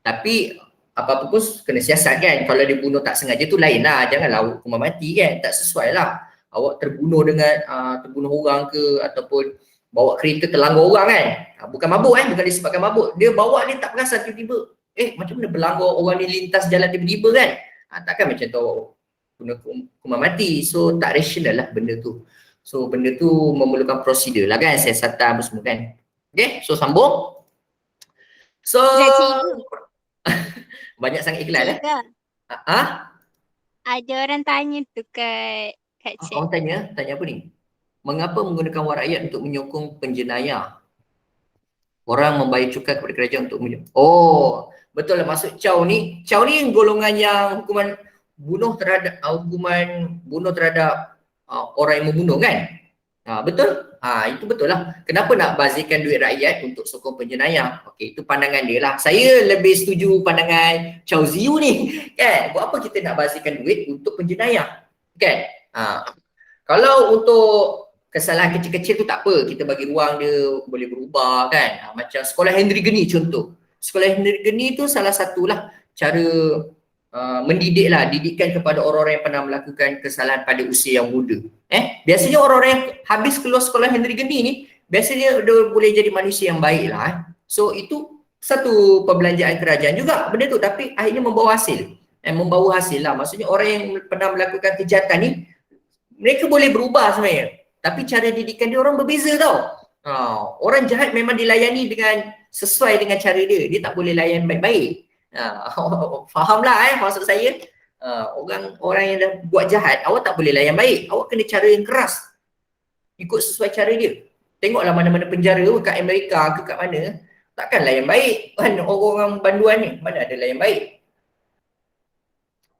Tapi apa-apa pun kena siasat kan. Kalau dia bunuh tak sengaja tu lain lah. Janganlah hukuman mati kan. Tak sesuai lah. Awak terbunuh dengan terbunuh orang ke, ataupun bawa kereta terlanggar orang kan. Bukan mabuk bukan disebabkan mabuk. Dia bawa ni tak perasan tiba-tiba. Macam mana berlanggar orang ni lintas jalan tiba-tiba kan. Takkan macam tu guna hukuman mati. So tak rasional lah benda tu. So benda tu memerlukan prosedur lah kan. Siasatan apa semua kan. Okay, so sambung. So banyak sangat iklan Ada orang tanya tu kat chat. Orang tanya apa ni? Mengapa menggunakan wang rakyat untuk menyokong penjenayah? Orang membayar cukai kepada kerajaan untuk betul lah, maksud Chow ni golongan yang hukuman bunuh terhadap orang yang membunuh kan? Betul? Itu betul lah. Kenapa nak bazirkan duit rakyat untuk sokong penjenayah? Okey, itu pandangan dia lah. Saya lebih setuju pandangan Chow Ziyu ni kan. Buat apa kita nak bazirkan duit untuk penjenayah kan? Kalau untuk kesalahan kecil-kecil tu tak apa, kita bagi ruang dia boleh berubah kan. Macam sekolah Henry Geni contoh. Sekolah Henry Geni tu salah satulah cara didikan kepada orang-orang yang pernah melakukan kesalahan pada usia yang muda. Biasanya orang-orang yang habis keluar sekolah Henry Geni ni biasanya dia boleh jadi manusia yang baik lah. So itu satu perbelanjaan kerajaan juga benda tu, tapi akhirnya membawa hasil. Membawa hasil lah. Maksudnya orang yang pernah melakukan kejahatan ni mereka boleh berubah sebenarnya. Tapi cara didikan dia orang berbeza tau. Orang jahat memang dilayani dengan sesuai dengan cara dia. Dia tak boleh layan baik-baik. Fahamlah maksud saya. Orang yang dah buat jahat, awak tak boleh layan baik. Awak kena cara yang keras. Ikut sesuai cara dia. Tengoklah mana-mana penjara kat Amerika ke kat mana, takkan layan baik kan orang-orang banduan ni. Mana ada layan baik.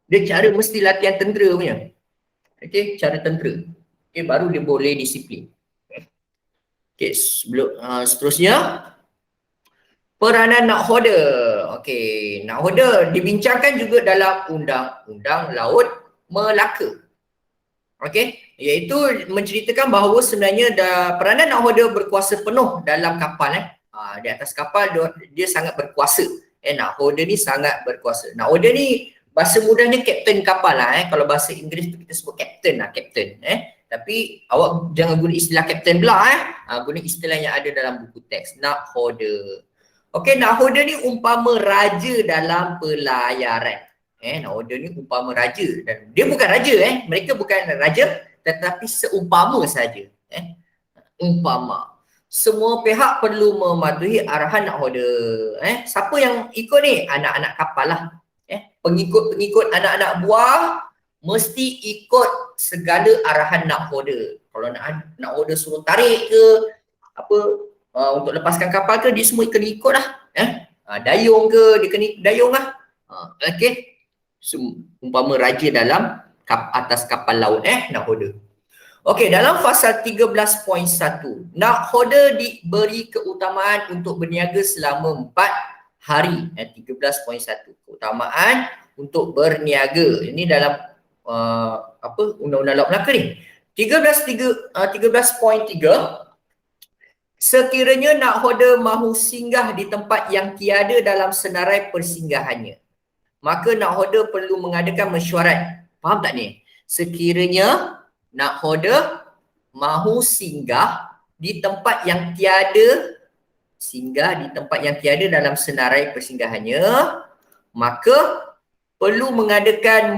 Dia cara mesti latihan tentera punya. Okey, cara tentera. Okey, baru dia boleh disiplin. Okey, seterusnya peranan nakhoda. Okey, nakhoda dibincangkan juga dalam Undang-Undang Laut Melaka. Okey, iaitu menceritakan bahawa sebenarnya peranan nakhoda berkuasa penuh dalam kapal di atas kapal dia sangat berkuasa. Nakhoda ni sangat berkuasa. Nakhoda ni bahasa mudahnya kapten kapal kalau bahasa Inggeris tu kita sebut kapten kapten. Tapi awak jangan guna istilah kapten pula guna istilah yang ada dalam buku teks, nakhoda. Okey, nakhoda ni umpama raja dalam pelayaran. Nakhoda ni umpama raja dan dia bukan raja mereka bukan raja tetapi seumpama saja. Umpama. Semua pihak perlu mematuhi arahan nakhoda. Siapa yang ikut ni? Anak-anak kapal lah. Pengikut-pengikut anak-anak buah mesti ikut segala arahan nakhoda. Kalau nakhoda suruh tarik ke apa untuk lepaskan kapal ke, dia semua kena ikut lah. Dayung ke, dia kena dayung lah. Okey. Umpama raja dalam atas kapal laut nakhoda. Okey, dalam fasal 13.1 nakhoda diberi keutamaan untuk berniaga selama 4 hari. 13.1 keutamaan untuk berniaga. Ini dalam Undang-Undang Laut Melaka ni. 13.3 sekiranya nakhoda mahu singgah di tempat yang tiada dalam senarai persinggahannya, maka nakhoda perlu mengadakan mesyuarat. Faham tak ni? Sekiranya nakhoda mahu singgah di tempat yang tiada dalam senarai persinggahannya, maka perlu mengadakan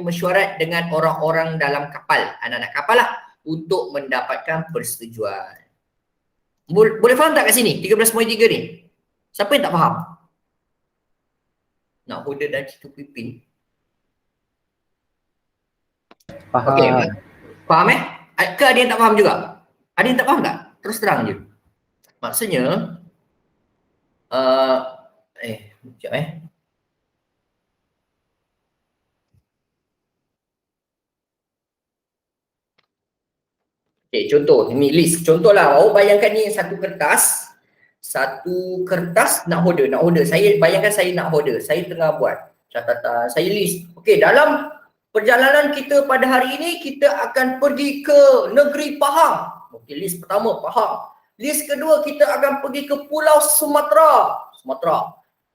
mesyuarat dengan orang-orang dalam kapal, anak-anak kapal lah, untuk mendapatkan persetujuan. Boleh faham tak kat sini 13.3 ni? Siapa yang tak faham? Nakhoda dan Citu Pipin. Faham. Okey, faham Ke ada yang tak faham juga? Ada yang tak faham tak? Terus terang je. Maksudnya sekejap Okay, contoh, ini list. Contohlah, awak bayangkan ni satu kertas nakhoda. Saya bayangkan saya nakhoda. Saya tengah buat catatan, saya list. Okay, dalam perjalanan kita pada hari ini, kita akan pergi ke negeri Pahang. Okay, list pertama, Pahang. List kedua, kita akan pergi ke Pulau Sumatera.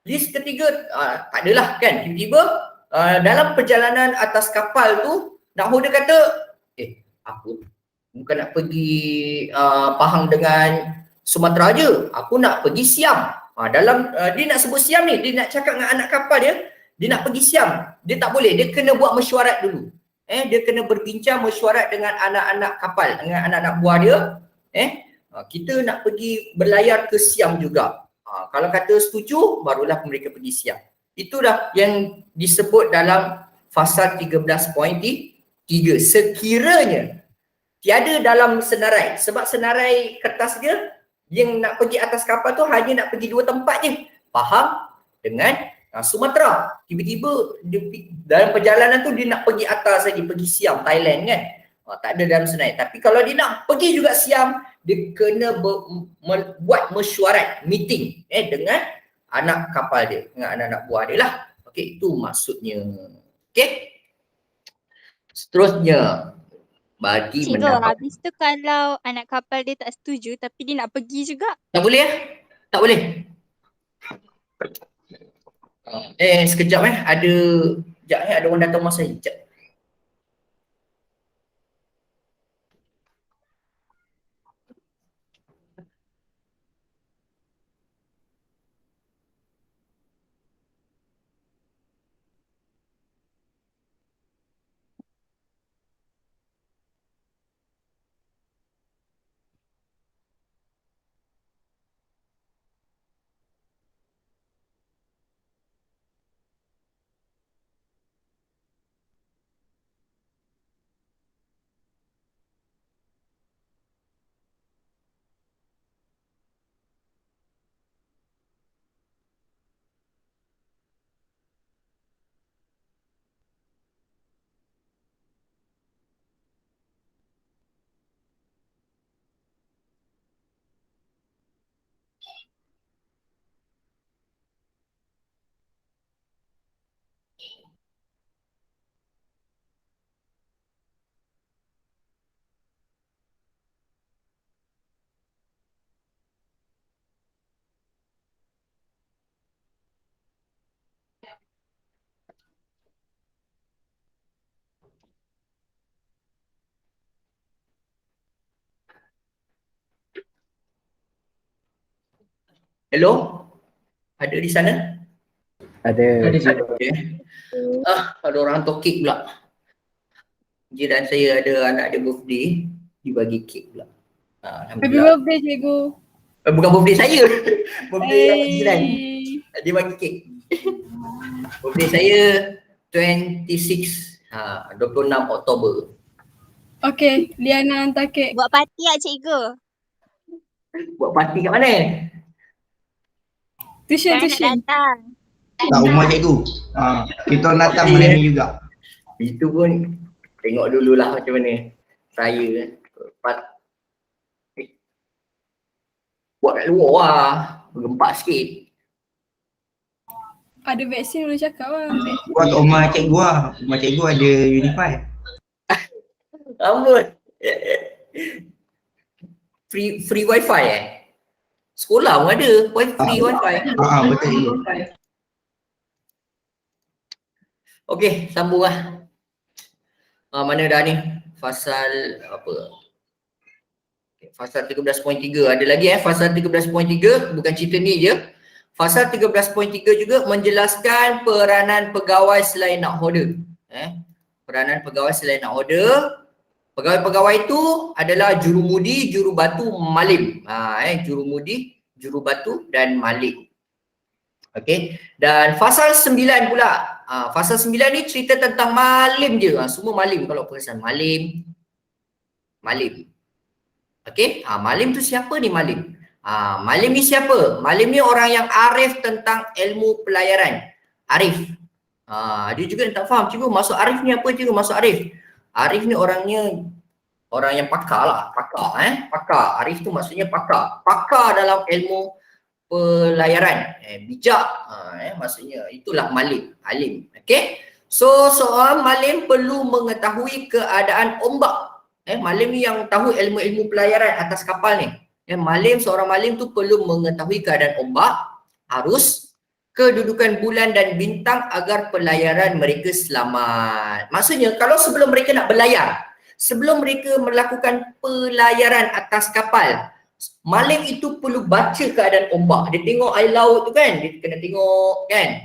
List ketiga, tak adalah kan, tiba-tiba dalam perjalanan atas kapal tu, nakhoda kata, aku bukan nak pergi Pahang dengan Sumatera je. Aku nak pergi Siam. Dia nak sebut Siam ni, dia nak cakap dengan anak kapal dia nak pergi Siam. Dia tak boleh, dia kena buat mesyuarat dulu. Dia kena berbincang mesyuarat dengan anak-anak kapal, dengan anak-anak buah dia. Kita nak pergi berlayar ke Siam juga. Kalau kata setuju, barulah mereka pergi Siam. Itu dah yang disebut dalam fasal 13.3. Sekiranya tiada dalam senarai, sebab senarai kertas dia yang nak pergi atas kapal tu hanya nak pergi 2 tempat je, Pahang dengan Sumatera. Tiba-tiba dalam perjalanan tu dia nak pergi atas lagi, pergi Siam, Thailand kan. Tak ada dalam senarai. Tapi kalau dia nak pergi juga Siam, dia kena buat mesyuarat, meeting dengan anak kapal dia, dengan anak-anak buah dia lah. Okey, itu maksudnya. Okey. Seterusnya, bagi Cik Zul, mendapat. habis tu kalau anak kapal dia tak setuju tapi dia nak pergi juga. Tak boleh Tak boleh. Sekejap ada orang datang rumah saya. Sekejap. Hello? Ada di sana? Ada. Okay. Ada orang hantar kek pula. Jiran saya ada anak dia birthday, dibagi kek pula. Happy Alhamdulillah. birthday cikgu. Bukan birthday saya. Birthday orang jiran. Dia bagi kek. Birthday saya 26 Oktober. Okay, Liana hantar kek. Buat parti tak cikgu? Buat parti kat mana? Tuition, Kan nak tuition. datang. Tak rumah cikgu. Kita orang datang malam ni juga. Itu pun tengok dululah macam mana. Saya buat kat luar lah. Bergempak sikit. Ada vaksin boleh cakap lah. Buat kat rumah cikgu lah. Rumah cikgu ada Unify. Rambut. Free wifi Sekolah pun ada free wifi. Betul cikgu. Okey, sambung lah. Mana dah ni? Fasal apa? Fasal 13.3 ada lagi Fasal 13.3 bukan cerita ni je. Fasal 13.3 juga menjelaskan peranan pegawai selain nakhoda. Peranan pegawai selain nakhoda. Pegawai-pegawai itu adalah jurumudi, jurubatu, malim. Jurumudi, jurubatu dan malim. Okey. Dan fasal 9 pula. Fasal 9 ni cerita tentang malim je. Semua malim kalau perasan. Malim. Okey. Malim tu siapa ni malim? Malim ni siapa? Malim ni orang yang arif tentang ilmu pelayaran. Arif. Dia juga tak faham. Cikgu maksud arif ni apa cikgu? Maksud arif. Arif ni orangnya orang yang pakar lah. Pakar. Arif tu maksudnya pakar. Pakar dalam ilmu pelayaran. Bijak. Maksudnya itulah malim. Alim. Okey. So seorang malim perlu mengetahui keadaan ombak. Malim ni yang tahu ilmu-ilmu pelayaran atas kapal ni. Seorang malim tu perlu mengetahui keadaan ombak, arus, kedudukan bulan dan bintang agar pelayaran mereka selamat. Maksudnya kalau sebelum mereka nak berlayar, sebelum mereka melakukan pelayaran atas kapal, malim itu perlu baca keadaan ombak. Dia tengok air laut tu kan, dia kena tengok kan,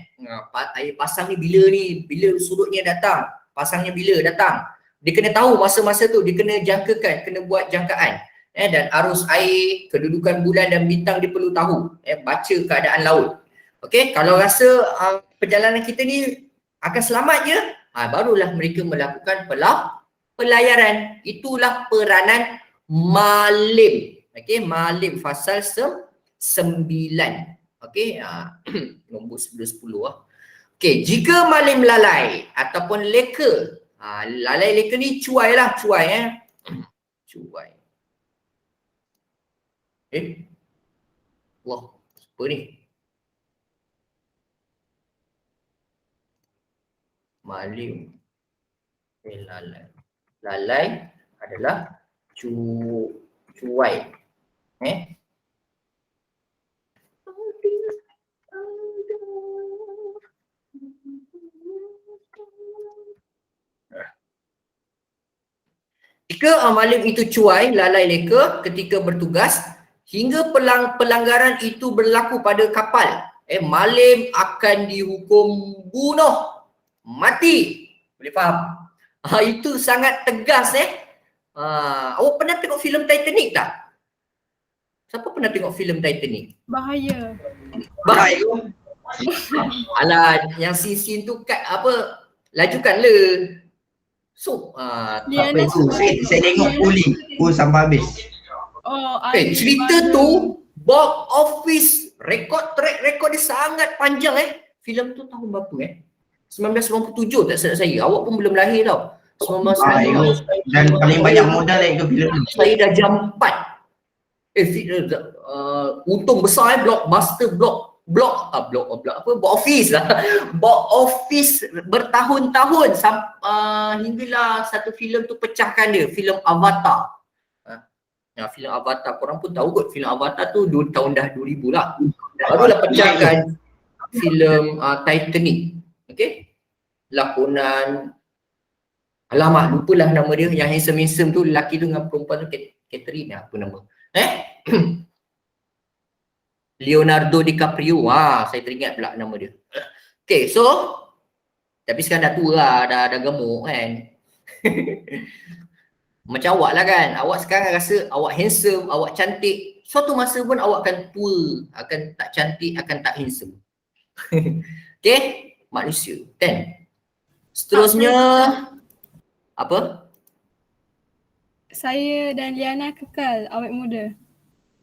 air pasang ni bila surutnya datang, pasangnya bila datang. Dia kena tahu masa-masa tu, dia kena jangkakan, kena buat jangkaan. Dan arus air, kedudukan bulan dan bintang dia perlu tahu. Baca keadaan laut. Okey, kalau rasa perjalanan kita ni akan selamat je, barulah mereka melakukan pelayaran. Itulah peranan malim. Okey, malim fasal 9. Okey, nombor 10 lah. Okey, jika malim lalai ataupun leka, lalai leka ni cuai lah, cuai. Wah, apa ni? Malim. Lalai adalah cuai. Jika malim itu cuai, lalai leka ketika bertugas hingga pelanggaran itu berlaku pada kapal, malim akan dihukum bunuh, mati. Boleh faham? Itu sangat tegas. Awak pernah tengok filem Titanic tak? Siapa pernah tengok filem Titanic? Bahaya. Alah, yang scene tu kat apa, lajukan le. So, Liana Saya tengok full sampai habis. cerita tu box office track record dia sangat panjang. Filem tu tahun berapa 1997 tak salah saya. Awak pun belum lahir tau. 1997. Dan paling banyak modal ke filem ni. Saya dah jam 4. Untung besar blockbuster box office lah. Box office bertahun-tahun hinggalah satu filem tu pecahkan dia, filem Avatar. Filem Avatar, korang pun tahu kot filem Avatar tu tahun dah 2000 lah. Barulah pecahkan filem Titanic. Okey. Lakonan, alamak lupalah nama dia, yang handsome tu, lelaki tu dengan perempuan tu, Catherine apa nama. Leonardo DiCaprio. Saya teringat pula nama dia. Okay, so tapi sekarang dah tua lah, dah gemuk kan. Macam awak lah kan. Awak sekarang rasa awak handsome, awak cantik. Suatu masa pun awak akan tua, akan tak cantik, akan tak handsome. Okay, manusia kan. Seterusnya apa? Saya dan Liana kekal awet muda.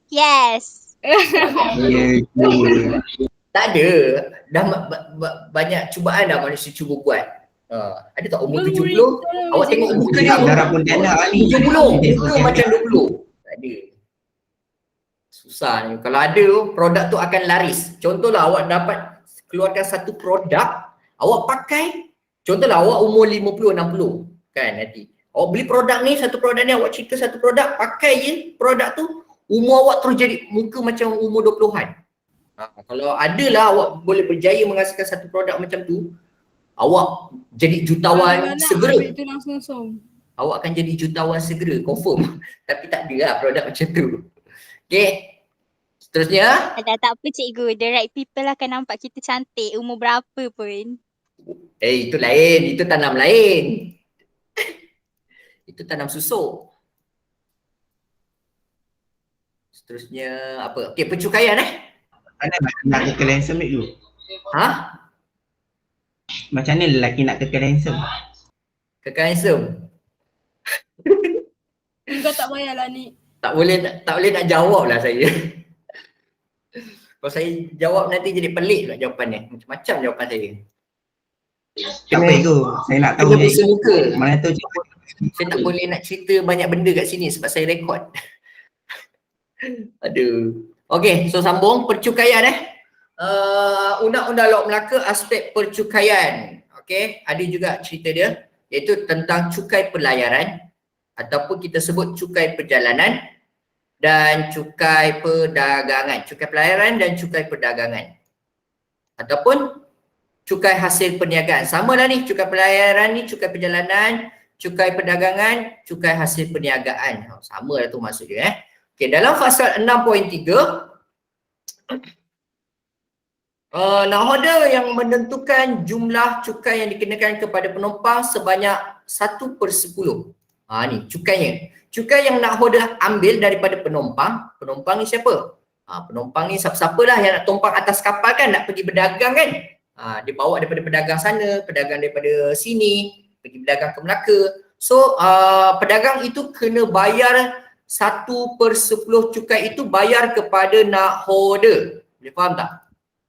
Yes. Ya, Tak ada. Dah banyak cubaan dah manusia cuba buat. Ada tak umur 70? Awak tengok muka dia. darah pun tiada ni. 70. Muka macam 20. Tak ada. Susah ni. Kalau ada, produk tu akan laris. Contohlah awak dapat keluarkan satu produk, awak pakai, contohlah awak umur 50-60 kan nanti. Awak beli produk ni, satu produk ni, awak cerita satu produk, pakai je produk tu, umur awak terus jadi muka macam umur 20-an. Kalau adalah awak boleh berjaya menghasilkan satu produk macam tu, awak jadi jutawan segera. Itu langsung som. Awak akan jadi jutawan segera, confirm. Tapi tak ada lah produk macam tu. Okay. Seterusnya. Tak apa cikgu, the right people akan nampak kita cantik umur berapa pun. Itu lain, itu tanam lain. Itu tanam susuk. Seterusnya apa? Okey, pencukaian Mana nak kekal handsome tu? Macam mana lelaki nak kekal handsome? Kekal handsome. Kau tak payahlah ni. Tak boleh nak jawab lah saya. Kalau saya jawab nanti jadi pelik pula jawapannya. Macam-macam jawapan saya. Tak apa tu, saya nak tahu Kena ni. bersih muka. Mana tahu cikgu. Saya tak boleh nak cerita banyak benda kat sini sebab saya rekod. Aduh. Okey, so sambung percukaian Undang-Undang Lok Melaka aspek percukaian. Okey, ada juga cerita dia iaitu tentang cukai pelayaran ataupun kita sebut cukai perjalanan dan cukai perdagangan. Cukai pelayaran dan cukai perdagangan. Ataupun cukai hasil perniagaan. Sama lah ni, cukai pelayaran ni, cukai perjalanan, cukai perdagangan, cukai hasil perniagaan. Sama lah tu maksud dia. Okay, dalam fasal 6.3 nahoda yang menentukan jumlah cukai yang dikenakan kepada penumpang sebanyak 1/10. Ni cukainya. Cukai yang nahoda ambil daripada penumpang. Penumpang ni siapa? Penumpang ni siapa-siapa lah yang nak tumpang atas kapal kan, nak pergi berdagang kan. Dia bawa daripada pedagang sana, pedagang daripada sini, pergi berdagang ke Melaka. So pedagang itu kena bayar 1/10 cukai itu bayar kepada nakhoda. Boleh faham tak?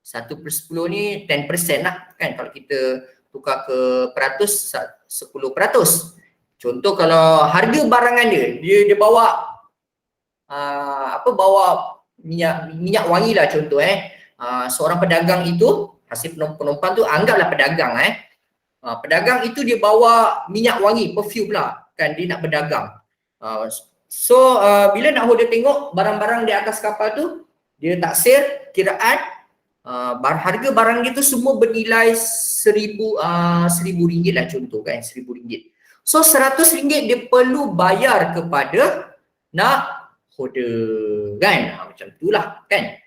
1/10 ni 10% lah kan, kalau kita tukar ke peratus 10%. Contoh kalau harga barangan dia bawa bawa minyak wangi lah contoh seorang pedagang itu, hasil penumpang tu anggaplah pedagang pedagang itu dia bawa minyak wangi, perfume lah kan, dia nak berdagang. So bila nakhoda tengok barang-barang di atas kapal tu, dia taksir kiraan harga barang dia tu semua bernilai RM1,000 lah contoh kan, RM1,000. So RM100 dia perlu bayar kepada nakhoda kan, macam itulah kan.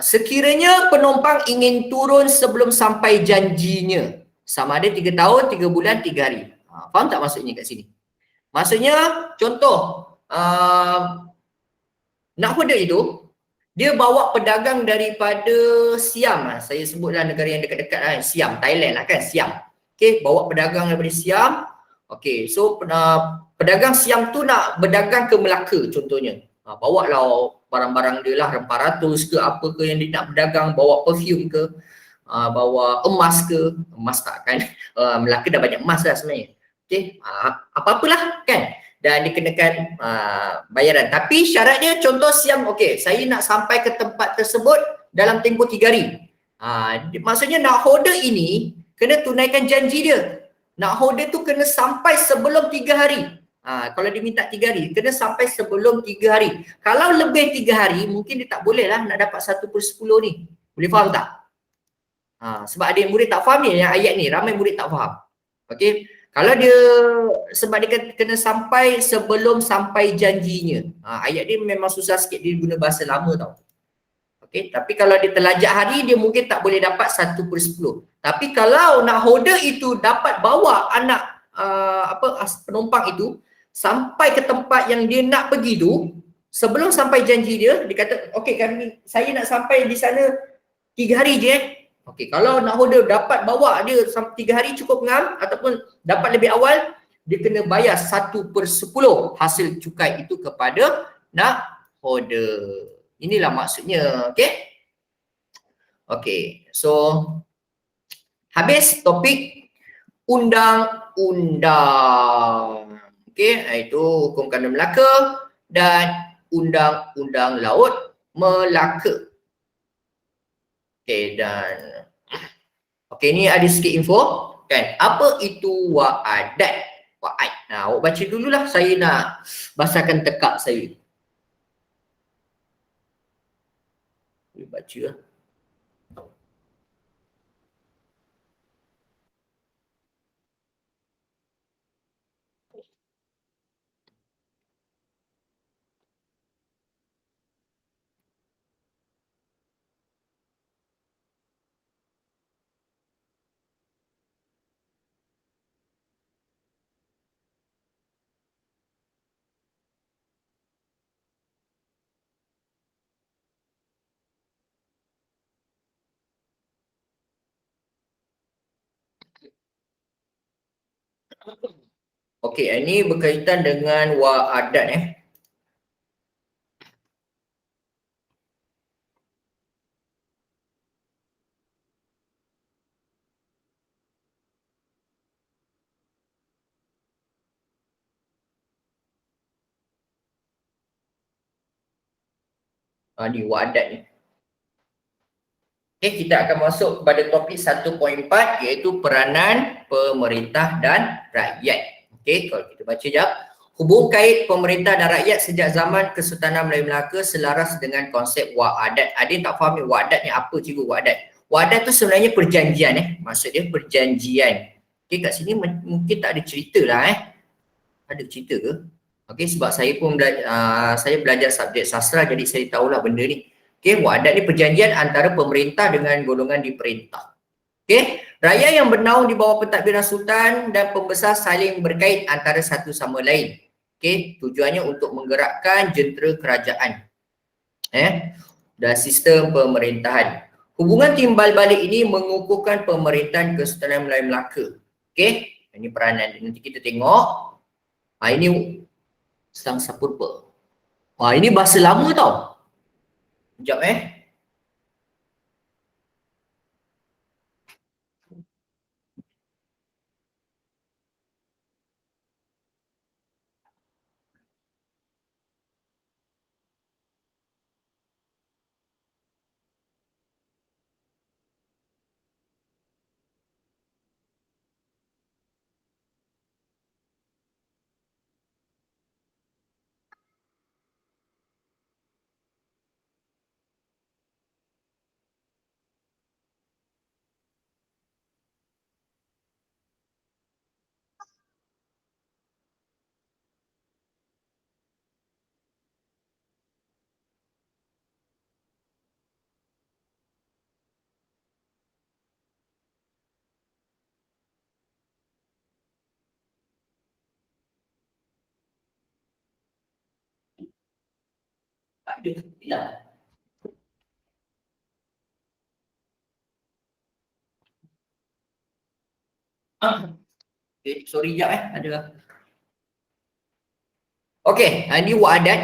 Sekiranya penumpang ingin turun sebelum sampai janjinya, sama ada 3 tahun, 3 bulan, 3 hari. Faham tak maksudnya kat sini? Maksudnya contoh nakhoda itu dia bawa pedagang daripada Siam, saya sebutlah negara yang dekat-dekat Siam, Thailand lah kan, Siam. Okey, bawa pedagang daripada Siam. Okey, so pedagang Siam tu nak berdagang ke Melaka contohnya. Bawa lah barang-barang dia lah, rempah ratus ke apa ke yang dia nak berdagang, bawa perfume ke, bawa emas ke, emas tak kan, Melaka dah banyak emas dah sebenarnya. Okey, apa-apalah kan, dan dikenakan bayaran. Tapi syaratnya contoh Siam, okey, saya nak sampai ke tempat tersebut dalam tempoh 3 hari. Maksudnya nakhoda ini kena tunaikan janji dia. Nakhoda tu kena sampai sebelum 3 hari. Kalau dia minta 3 hari, kena sampai sebelum 3 hari. Kalau lebih 3 hari, mungkin dia tak boleh lah nak dapat 1/10 ni. Boleh faham tak? Sebab ada yang murid tak faham ni, yang ayat ni, ramai murid tak faham. Okey, Kalau dia sebab dia kena sampai sebelum sampai janjinya. Ayat dia memang susah sikit, dia guna bahasa lama tau. Okey, tapi kalau dia terlajak hari, dia mungkin tak boleh dapat 1/10. Tapi kalau nak holder itu dapat bawa anak penumpang itu sampai ke tempat yang dia nak pergi tu, sebelum sampai janji dia, dia kata, okey saya nak sampai di sana 3 hari je. Okey, kalau nak holder dapat bawa dia 3 hari cukup ngam ataupun dapat lebih awal, dia kena bayar 1/10 hasil cukai itu kepada nak holder. Inilah maksudnya, okey? Okey, so habis topik undang-undang. Okey, itu hukum kandang Melaka dan undang-undang laut Melaka. Okey, dan ni ada sikit info kan. Apa itu wa'adat? Wa'ad. Awak baca dululah, saya nak bahasakan tekak saya. Boleh baca lah. Okey, ini berkaitan dengan wa'adat ni wa'adat ni. Okey, kita akan masuk kepada topik 1.4 iaitu peranan pemerintah dan rakyat. Okey, kalau kita baca jap. Hubung kait pemerintah dan rakyat sejak zaman Kesultanan Melayu Melaka selaras dengan konsep wa'adat. Ada yang tak faham ni wa'adat ni apa, cikgu? Wa'adat. Wa'adat tu sebenarnya perjanjian Maksud dia perjanjian. Okey, kat sini mungkin tak ada cerita lah Ada cerita ke? Okey, sebab saya pun saya belajar subjek sastra, jadi saya tahulah benda ni. Okey, wa'adat ni perjanjian antara pemerintah dengan golongan diperintah. Okey, rakyat yang bernaung di bawah pentadbiran sultan dan pembesar saling berkait antara satu sama lain. Okey, tujuannya untuk menggerakkan jentera kerajaan dan sistem pemerintahan. Hubungan timbal balik ini mengukuhkan pemerintahan Kesultanan Melayu Melaka. Okey, ini peranan dia. Nanti kita tengok. Ini Sangsa Purba. Ini bahasa lama tau. Sekejap Ada. Hilang. Okay, sorry jap ada. Okey, ini wa'adat.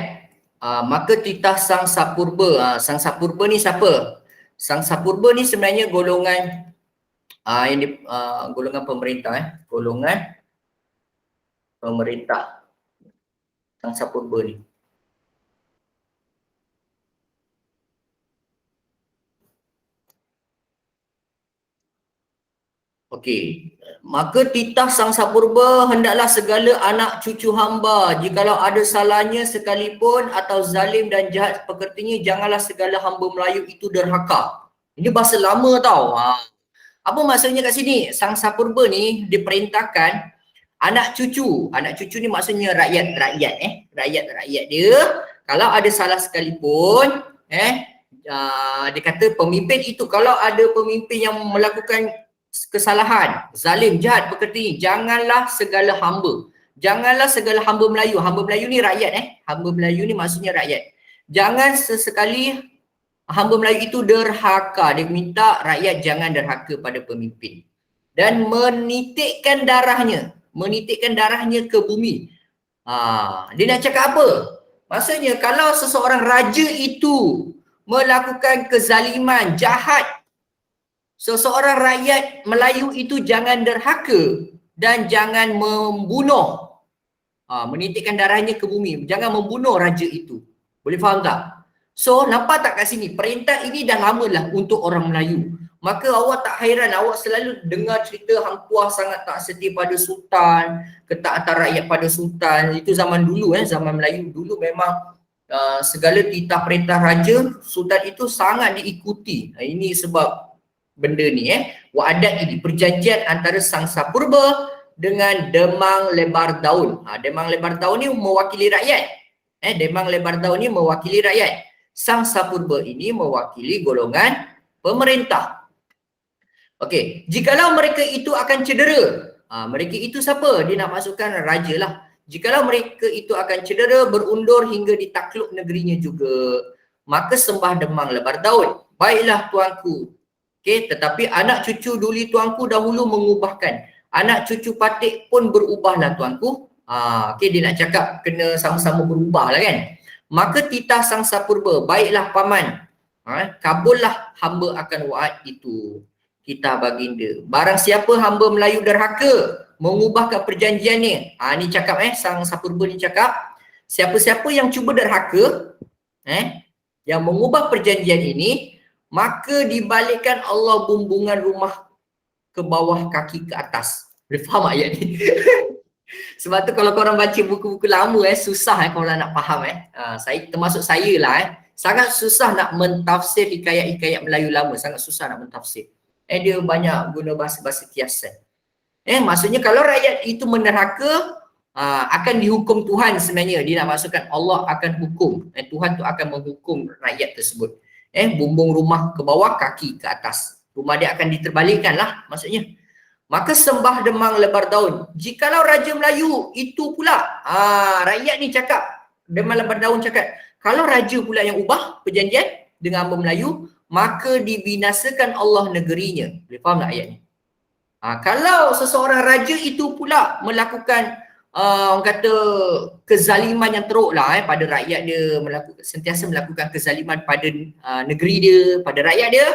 Maka titah Sangsa Purba. Sangsa Purba ni siapa? Sangsa Purba ni sebenarnya golongan golongan pemerintah golongan pemerintah. Sangsa Purba ni. Okey, maka titah Sangsa Purba hendaklah segala anak cucu hamba jikalau ada salahnya sekalipun atau zalim dan jahat pekertinya, janganlah segala hamba Melayu itu derhaka. Ini bahasa lama tau. Apa maksudnya kat sini? Sangsa Purba ni diperintahkan Anak cucu ni maksudnya rakyat dia kalau ada salah sekalipun dia kata pemimpin itu kalau ada pemimpin yang melakukan kesalahan, zalim, jahat seperti ini, janganlah segala hamba Melayu. Hamba Melayu ni rakyat hamba Melayu ni maksudnya rakyat. Jangan sesekali hamba Melayu itu derhaka. Dia minta rakyat jangan derhaka pada pemimpin dan menitikkan darahnya ke bumi. Dia nak cakap apa? Maksudnya kalau seseorang raja itu melakukan kezaliman, jahat, seseorang rakyat Melayu itu jangan derhaka dan jangan membunuh. Menitikkan darahnya ke bumi, jangan membunuh raja itu. Boleh faham tak? So nampak tak kat sini, perintah ini dah lama lah untuk orang Melayu. Maka awak tak hairan, awak selalu dengar cerita Hang Tuah sangat tak setia pada sultan, ketaatan rakyat pada sultan. Itu zaman dulu zaman Melayu dulu memang segala titah perintah raja, sultan itu sangat diikuti. Ini sebab benda ni Wa'adat ini perjanjian antara Sangsa Purba dengan Demang Lebar Daun. Demang Lebar Daun ni mewakili rakyat. Demang Lebar Daun ni mewakili rakyat. Sangsa Purba ini mewakili golongan pemerintah. Okey, jikalau mereka itu akan cedera. Mereka itu siapa? Dia nak masukkan raja lah. Jikalau mereka itu akan cedera, berundur hingga ditakluk negerinya juga, maka sembah Demang Lebar Daun. Baiklah tuanku. Okey, tetapi anak cucu duli tuanku dahulu mengubahkan. Anak cucu patik pun berubahlah tuanku. Okey, dia nak cakap kena sama-sama berubah lah kan. Maka titah Sangsa Purba, baiklah paman. Kabullah hamba akan wa'ad itu. Titah baginda. Barang siapa hamba Melayu derhaka mengubahkan perjanjian ni. Ni cakap Sangsa Purba ni cakap, siapa-siapa yang cuba derhaka, yang mengubah perjanjian ini, maka dibalikkan Allah bumbungan rumah ke bawah kaki ke atas. Boleh faham ayat ni? Sebab tu kalau korang baca buku-buku lama susah korang nak faham saya termasuk saya lah sangat susah nak mentafsir hikayat-hikayat Melayu lama, sangat susah nak mentafsir. Dia banyak guna bahasa-bahasa kiasan. Maksudnya kalau rakyat itu menderhaka akan dihukum Tuhan sebenarnya. Dia nak maksudkan Allah akan hukum. Tuhan tu akan menghukum rakyat tersebut. Bumbung rumah ke bawah, kaki ke atas. Rumah dia akan diterbalikkan lah maksudnya. Maka sembah Demang Lebar Daun. Jikalau Raja Melayu itu pula, rakyat ni cakap, Demang Lebar Daun cakap, kalau raja pula yang ubah perjanjian dengan hamba Melayu, maka dibinasakan Allah negerinya. Boleh faham tak ayat ni? Kalau seseorang raja itu pula melakukan orang kata kezaliman yang teruk lah pada rakyat dia, sentiasa melakukan kezaliman pada negeri dia, pada rakyat dia,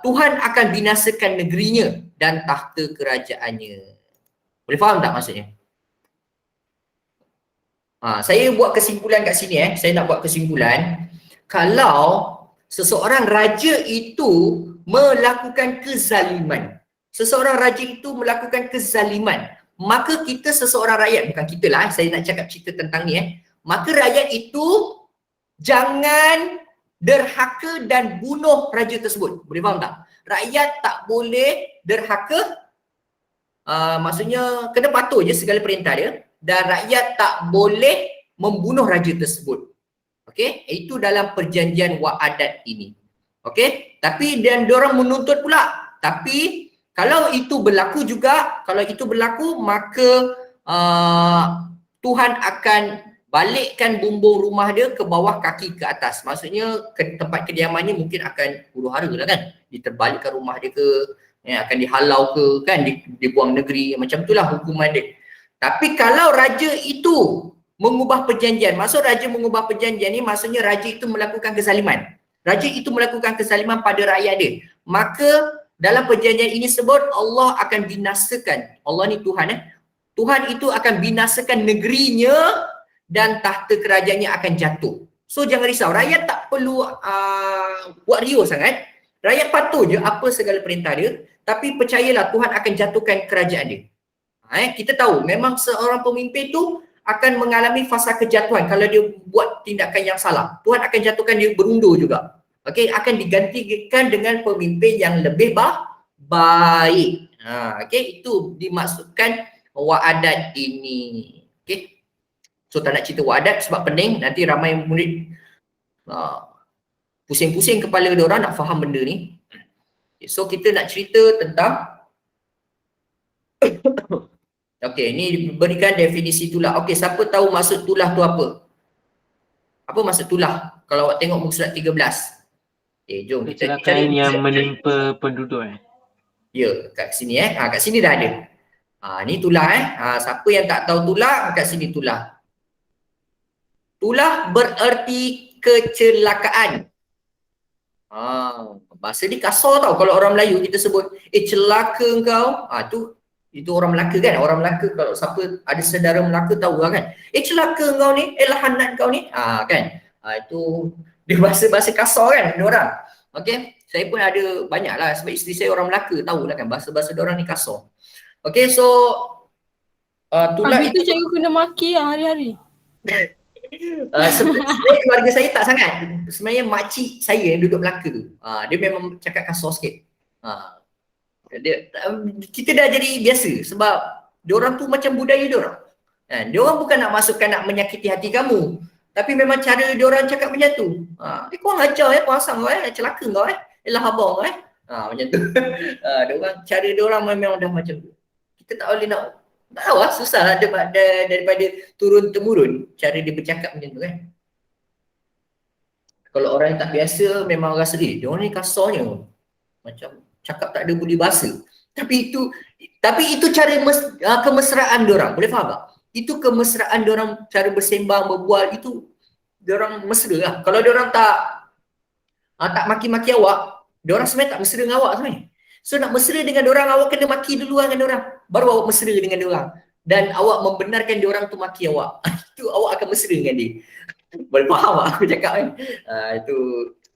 Tuhan akan binasakan negerinya dan takhta kerajaannya. Boleh faham tak maksudnya? Saya buat kesimpulan kat sini saya nak buat kesimpulan. Kalau seseorang raja itu melakukan kezaliman, maka kita seseorang rakyat, bukan kita lah, saya nak cakap cerita tentang ni maka rakyat itu jangan derhaka dan bunuh raja tersebut. Boleh faham tak? Rakyat tak boleh derhaka, maksudnya kena patuh je segala perintah dia, dan rakyat tak boleh membunuh raja tersebut. Okey, itu dalam perjanjian Wa'adat ini. Okey, tapi dan diorang menuntut pula, tapi kalau itu berlaku juga, maka Tuhan akan balikkan bumbung rumah dia ke bawah kaki ke atas. Maksudnya tempat kediamannya mungkin akan huru-hara lah kan. Diterbalikkan rumah dia ke, akan dihalau ke kan, dibuang negeri, macam itulah hukuman dia. Tapi kalau raja itu mengubah perjanjian, maksud raja mengubah perjanjian ni maksudnya raja itu melakukan kezaliman. Raja itu melakukan kezaliman pada rakyat dia. Maka dalam perjanjian ini sebut Allah akan binasakan. Allah ni Tuhan Tuhan itu akan binasakan negerinya dan tahta kerajaannya akan jatuh. So jangan risau, rakyat tak perlu buat rio sangat. Rakyat patuh je apa segala perintah dia, tapi percayalah Tuhan akan jatuhkan kerajaan dia. Kita tahu memang seorang pemimpin tu akan mengalami fasa kejatuhan kalau dia buat tindakan yang salah. Tuhan akan jatuhkan dia berundur juga. Okey, akan digantikan dengan pemimpin yang lebih baik. Okey, itu dimaksudkan wa'adat ini. Okey. So tak nak cerita wa'adat sebab pening, nanti ramai murid pusing-pusing kepala dia orang nak faham benda ni. So kita nak cerita tentang okey, ni diberikan definisi tulah. Okey, siapa tahu maksud tulah tu apa? Apa maksud tulah? Kalau awak tengok muka surat 13. Jom kita cari Kecelakaan yang menimpa penduduk Ya, kat sini kat sini dah ada. Ni tulah siapa yang tak tahu tulah, kat sini tulah. Tulah bererti kecelakaan. Bahasa ni kasar tau. Kalau orang Melayu kita sebut, celaka kau. Itu orang Melaka kan. Orang Melaka kalau siapa ada saudara Melaka tahu lah kan. Celaka kau ni, lahanat kau ni. Kan. Itu dia bahasa kasar kan dia orang. Okey. Saya pun ada banyak lah sebab isteri saya orang Melaka, tahu lah kan bahasa-bahasa dia orang ni kasar. Okey, so tulah Habis tu cikgu kena maki lah hari-hari. sebenarnya keluarga saya tak sangat. Sebenarnya makcik saya yang duduk Melaka tu, dia memang cakap kasar sikit. Kita dah jadi biasa sebab diorang tu macam budaya diorang. Diorang bukan nak masukkan nak menyakiti hati kamu, tapi memang cara diorang cakap macam tu. Kau ajar pasang kau celaka kau abang kau macam tu. Diorang, cara diorang memang dah macam tu. Kita tak boleh nak, tak tahu lah, susah lah daripada turun temurun cara dia bercakap macam tu kan. Kalau orang yang tak biasa memang rasa diorang ni kasarnya, macam cakap tak ada budi bahasa. Tapi itu cara kemesraan diorang, boleh faham tak? Itu kemesraan diorang, cara bersembang, berbual, itu diorang mesra lah. Kalau diorang tak maki-maki awak, diorang sebenarnya tak mesra dengan awak sebenarnya. So nak mesra dengan diorang, awak kena maki dulu dengan diorang, baru awak mesra dengan diorang. Dan awak membenarkan diorang tu maki awak. Itu awak akan mesra dengan dia. Boleh faham tak aku cakap kan? Itu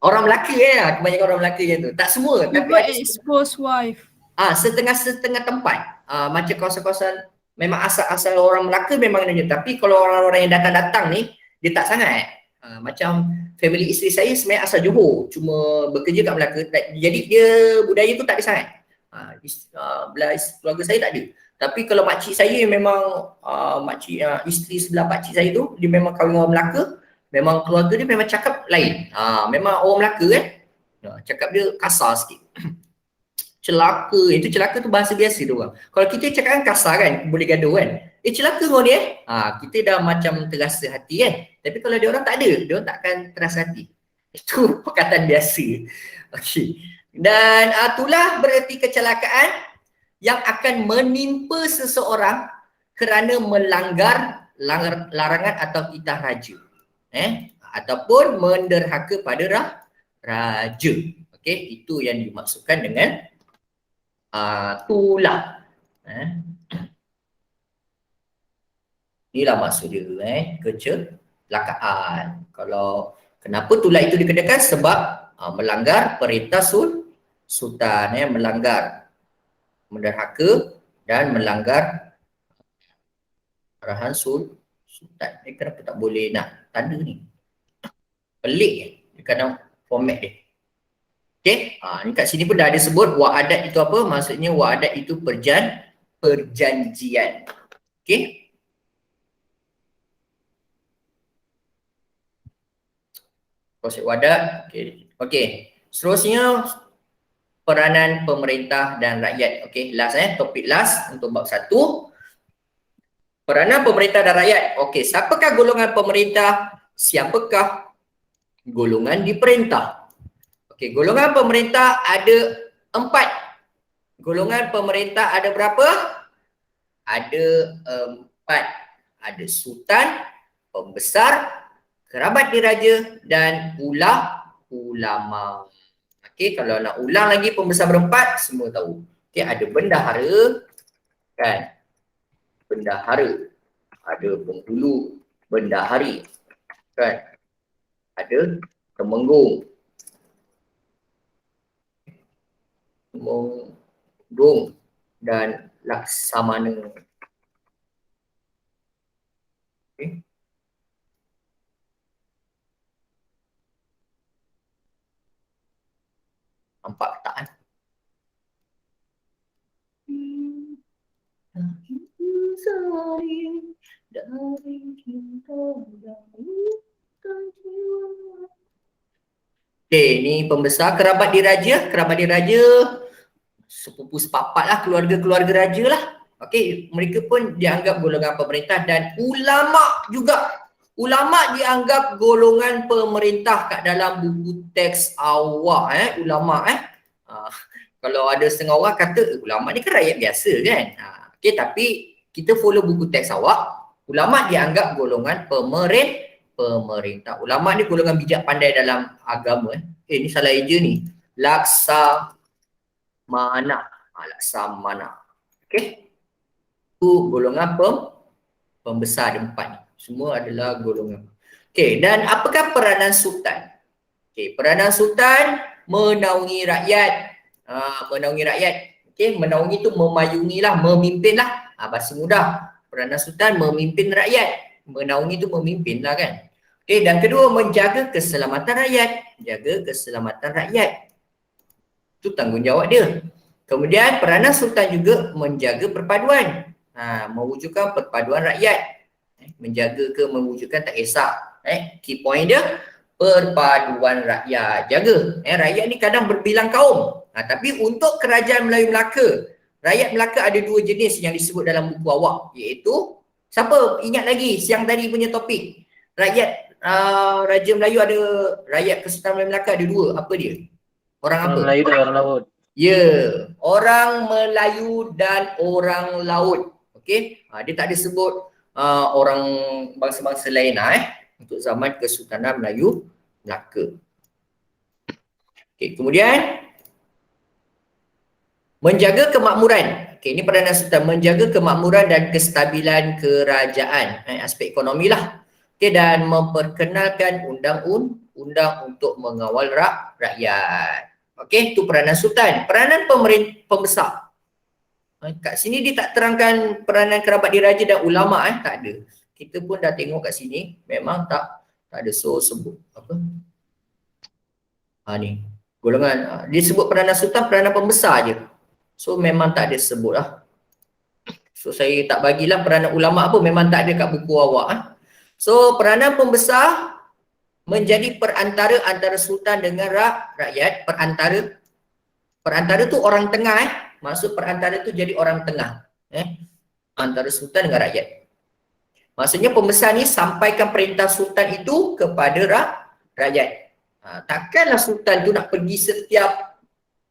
orang Melaka kebanyakan orang Melaka macam tu. Tak semua, tapi Tapi expose wife. setengah-setengah tempat. Macam kawasan-kawasan memang asal orang Melaka memang macam tu. Tapi kalau orang-orang yang datang-datang ni, dia tak sangat. Macam family isteri saya sebenarnya asal Johor, cuma bekerja kat Melaka. Jadi dia budaya tu tak ada sangat. Keluarga saya tak ada. Tapi kalau makcik saya memang makcik isteri sebelah pakcik saya tu, dia memang kahwin orang Melaka. Memang keluarga dia memang cakap lain. Memang orang Melaka kan. Cakap dia kasar sikit. Celaka, itu celaka tu bahasa biasa dia orang. Kalau kita cakap kan kasar kan, boleh gaduh kan. Celaka kau ni kita dah macam terasa hati kan. Tapi kalau dia orang tak ada, dia orang takkan terasa hati. Itu perkataan biasa. Okey. Dan tulah bererti kecelakaan yang akan menimpa seseorang kerana melanggar larangan atau titah raja. Ataupun menderhaka pada raja. Okey, itu yang dimaksudkan dengan tulah. Inilah maksud dia kecelakaan. Kalau kenapa tulah itu dikenakan? Sebab melanggar perintah sultan, melanggar, menderhaka dan melanggar arahan sultan. Kenapa tak boleh nak tanda ni? Pelik kadang format dia. Okey, ni kat sini pun dah ada sebut wa'adat itu apa? Maksudnya wa'adat itu perjanjian. Okey. Konsep wa'adat. Okey. Seterusnya peranan pemerintah dan rakyat. Okey, last topik last untuk bab 1. Peranan pemerintah dan rakyat. Okey, siapakah golongan pemerintah? Siapakah golongan diperintah? Okey, golongan pemerintah ada 4. Golongan pemerintah ada berapa? Ada 4. Ada sultan, pembesar, kerabat diraja dan ulama. Okey, kalau nak ulang lagi pembesar berempat, semua tahu. Okey, ada bendahara kan? Bendahara. Ada penghulu, bendahari kan? Ada temenggung. Temenggung dan laksamana. Okay. Nampak tak? dari cinta dan bukan jiwa. Okay, ni pembesar kerabat diraja. Kerabat diraja sepupu sepapat lah, keluarga-keluarga raja lah. Okey, mereka pun dianggap golongan pemerintah dan ulama juga. Ulama dianggap golongan pemerintah kat dalam buku teks awak ulama kalau ada setengah orang kata ulama ni kan rakyat biasa kan. Okey, tapi kita follow buku teks awak, ulama dianggap golongan pemerintah. Ulama ni golongan bijak pandai dalam agama. Ni salah eja ni. Laksamana. Laksamana. Okey. Itu golongan pembesar ada 4 ni. Semua adalah golongan. Okey, dan apakah peranan sultan? Okey, peranan sultan menaungi rakyat. Menaungi rakyat. Okey, menaungi tu memayungilah, memimpinlah. Bahasa mudah. Peranan sultan memimpin rakyat. Menaungi tu memimpinlah kan. Okey, dan kedua menjaga keselamatan rakyat. Jaga keselamatan rakyat. Itu tanggungjawab dia. Kemudian peranan sultan juga menjaga perpaduan. Mewujudkan perpaduan rakyat. Menjaga ke mewujudkan tak kisah. Key point dia perpaduan rakyat. Jaga. Rakyat ni kadang berbilang kaum. Tapi untuk kerajaan Melayu Melaka, rakyat Melaka ada 2 jenis yang disebut dalam buku awak, iaitu siapa ingat lagi siang tadi punya topik? Rakyat Raja Melayu ada, rakyat Kesultanan Melayu Melaka ada 2. Apa dia? Orang apa? Melayu dan orang laut. Ya, orang Melayu dan orang laut. Okey, dia tak disebut orang bangsa-bangsa lain untuk zaman Kesultanan Melayu Melaka. Okey, kemudian menjaga kemakmuran. Okey, ini peranan sultan, menjaga kemakmuran dan kestabilan kerajaan. Aspek ekonomi lah. Okey, dan memperkenalkan undang-undang untuk mengawal rakyat. Okey, itu peranan sultan. Peranan pembesar. Kat sini dia tak terangkan peranan kerabat diraja dan ulama tak ada. Kita pun dah tengok kat sini memang tak ada sebut apa. Ni golongan dia sebut peranan sultan, peranan pembesar je. So memang tak ada sebut lah. So saya tak bagilah peranan ulama apa, memang tak ada kat buku awak. So peranan pembesar menjadi perantara antara sultan dengan rakyat. Perantara tu orang tengah maksud perantara tu jadi orang tengah antara sultan dengan rakyat. Maksudnya pembesar ni sampaikan perintah sultan itu kepada rakyat. Takkanlah sultan tu nak pergi setiap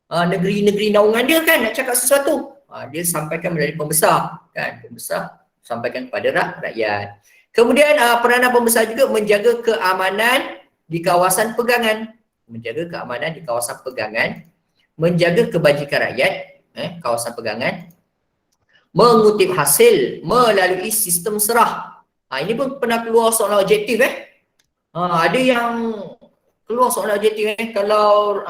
negeri-negeri naungan dia kan nak cakap sesuatu. Dia sampaikan menjadi pembesar kan, pembesar sampaikan kepada rakyat. Kemudian peranan pembesar juga menjaga keamanan di kawasan pegangan. Menjaga keamanan di kawasan pegangan, menjaga kebajikan rakyat, kawasan pegangan, mengutip hasil melalui sistem serah. Ini pun pernah keluar soalan objektif ada yang keluar soalan objektif kalau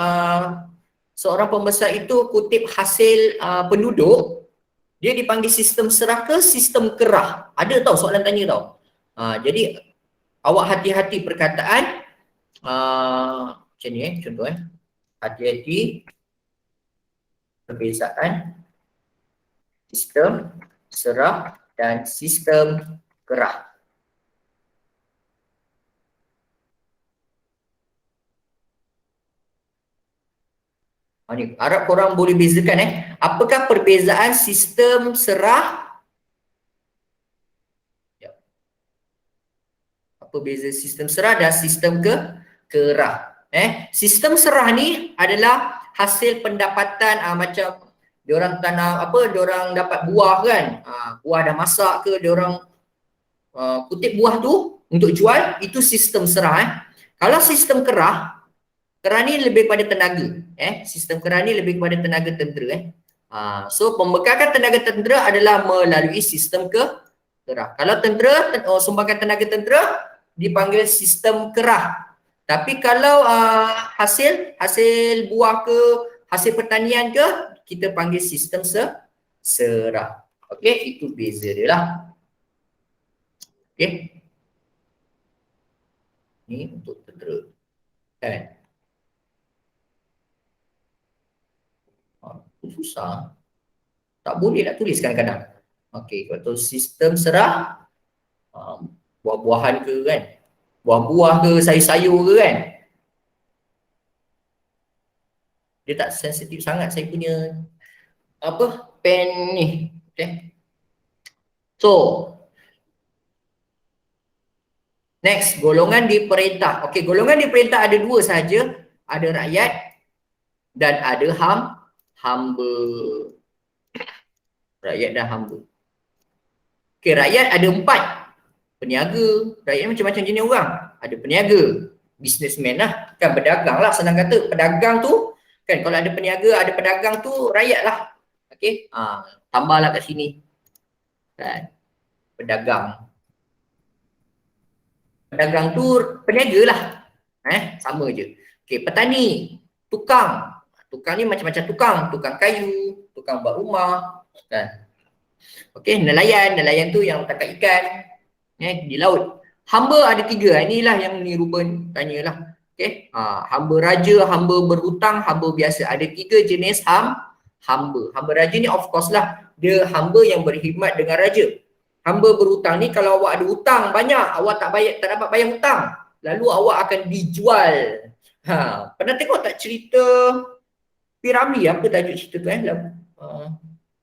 seorang pembesar itu kutip hasil penduduk, dia dipanggil sistem serah ke sistem kerah? Ada tau soalan tanya tau. Jadi awak hati-hati perkataan macam ni contoh hati-hati perbezaan sistem serah dan sistem kerah. Ni harap korang boleh bezakan apakah perbezaan sistem serah. Apa beza sistem serah dan sistem kerah? Sistem serah ni adalah hasil pendapatan macam diorang tanam diorang dapat buah kan, buah dah masak ke, diorang kutip buah tu untuk jual, itu sistem serah. Kalau sistem kerah ni lebih pada tenaga. Sistem kerah ni lebih kepada tenaga tentera. So pembekalan tenaga tentera adalah melalui sistem kerah. Kalau tentera sumbangkan tenaga tentera dipanggil sistem kerah. Tapi kalau hasil buah ke, hasil pertanian ke, kita panggil sistem serah. Okey, itu beza dia lah. Okey. Ni untuk tentera. Kan? Susah. Tak boleh nak tulis kadang-kadang. Okey, kalau sistem serah, buah-buahan ke kan? Buah-buah ke, sayur-sayur ke kan? Dia tak sensitif sangat saya punya pen ni. Okay. So, next, golongan diperintah. Okey, golongan diperintah ada dua sahaja. Ada rakyat dan ada hamba. Rakyat dan hamba. Okey, rakyat ada 4. Peniaga. Rakyat macam-macam jenis orang. Ada peniaga. Businessman lah. Kan pedagang lah senang kata. Pedagang tu, kan kalau ada peniaga, ada pedagang tu rakyat lah. Okey, tambahlah kat sini. Kan. Pedagang. Pedagang tu peniaga lah. Sama je. Okey, petani, tukang. Tukang ni macam-macam tukang. Tukang kayu, tukang buat rumah. Kan. Okey, nelayan tu yang tangkap ikan di laut. Hamba ada 3. Inilah yang ni Ruben tanyalah. Okey, hamba raja, hamba berhutang, hamba biasa. Ada 3 jenis hamba. Hamba raja ni of course lah, dia hamba yang berkhidmat dengan raja. Hamba berhutang ni kalau awak ada hutang banyak, awak tak dapat bayar hutang, lalu awak akan dijual. Pernah tengok tak cerita Piramli, apa tajuk cerita tu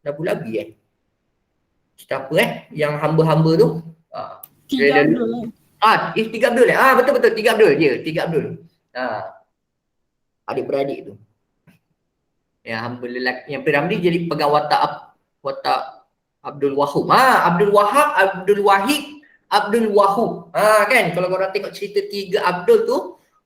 Labu Labi cerita apa yang hamba-hamba tu? 3 Abdul. 3 Abdul betul 3 Abdul je, 3 Abdul. Adik-beradik tu. Yang hamba lelaki, yang Piramli jadi pegang watak Abdul Wahab. Abdul Wahab, Abdul Wahid, Abdul Wahab. Kan kalau korang tengok cerita 3 Abdul tu,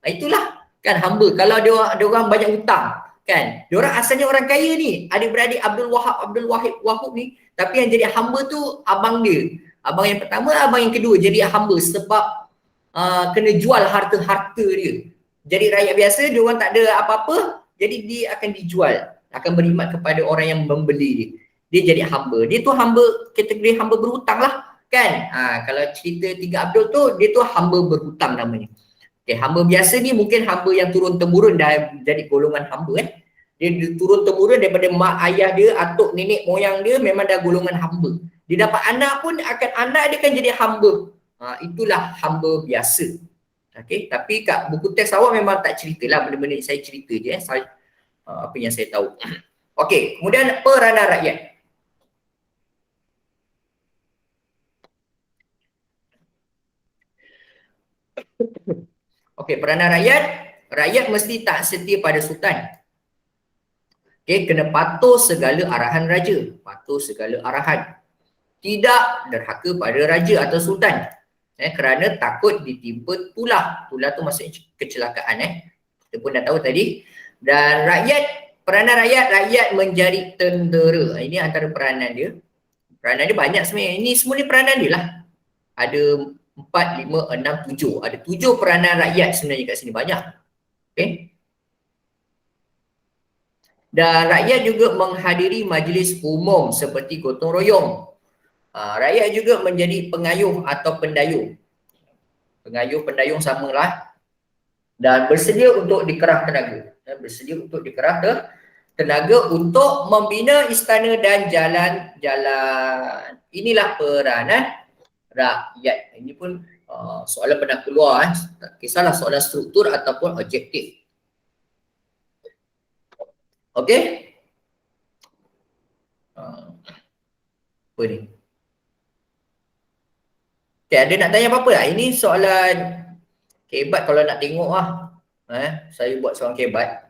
itulah kan hamba. Kalau dia orang banyak hutang, kan? Dia orang asalnya orang kaya ni, adik-beradik Abdul Wahab, Abdul Wahab ni, tapi yang jadi hamba tu abang dia. Abang yang pertama, abang yang kedua jadi hamba sebab kena jual harta-harta dia. Jadi rakyat biasa dia orang tak ada apa-apa, jadi dia akan dijual, akan berkhidmat kepada orang yang membeli dia. Dia jadi hamba. Dia tu hamba, kategori hamba berhutang lah, kan? Kalau cerita 3 Abdul tu, dia tu hamba berhutang namanya. Okay, hamba biasa ni mungkin hamba yang turun-temurun dah jadi golongan hamba. Dia turun-temurun daripada mak ayah dia, atuk nenek moyang dia memang dah golongan hamba. Dia dapat anak pun anak dia kan jadi hamba. Itulah hamba biasa. Okay, tapi kat buku teks awak memang tak ceritalah benda-benda ni, saya cerita je apa yang saya tahu. Okey, kemudian peranan rakyat. Okey, peranan rakyat. Rakyat mesti tak setia pada sultan. Okey, kena patuh segala arahan raja. Patuh segala arahan. Tidak derhaka pada raja atau sultan. Kerana takut ditimpa tulah. Tulah tu maksudnya kecelakaan. Kita pun dah tahu tadi. Dan rakyat, peranan rakyat menjadi tentera. Ini antara peranan dia. Peranan dia banyak sebenarnya. Ini semua ni peranan dia lah. Ada 4, 5, 6, 7. Ada 7 peranan rakyat sebenarnya kat sini. Banyak. Okay. Dan rakyat juga menghadiri majlis umum seperti gotong royong. Rakyat juga menjadi pengayuh atau pendayung. Pengayuh, pendayung samalah. Dan bersedia untuk dikerah tenaga. Bersedia untuk dikerah tenaga untuk membina istana dan jalan-jalan. Inilah peranan rakyat. Ini pun soalan pernah keluar. Tak kisahlah soalan struktur ataupun objektif. Okey? Apa ni? Okay, ada nak tanya apa-apa tak? Ini soalan kebat kalau nak tengok lah. Saya buat soalan kebat.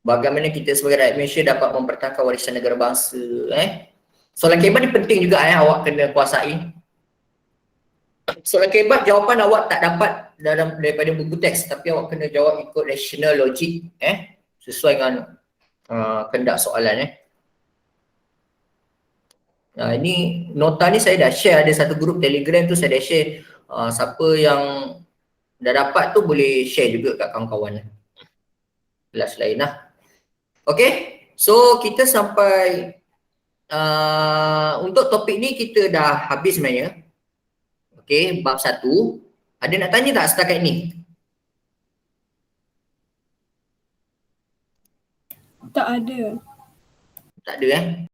Bagaimana kita sebagai rakyat Malaysia dapat mempertahankan warisan negara bangsa? Soalan kebat ni penting juga awak kena kuasai. Soalan kebat jawapan awak tak dapat daripada buku teks, tapi awak kena jawab ikut rational logik, sesuai dengan kehendak soalan. Ini nota ni saya dah share, ada satu grup Telegram tu saya dah share. Siapa yang dah dapat tu boleh share juga kat kawan-kawan. Kelas lain lah. Okay, so kita sampai untuk topik ni kita dah habis sebenarnya. Okay, bab 1. Ada nak tanya tak setakat ni? Tak ada. Tak ada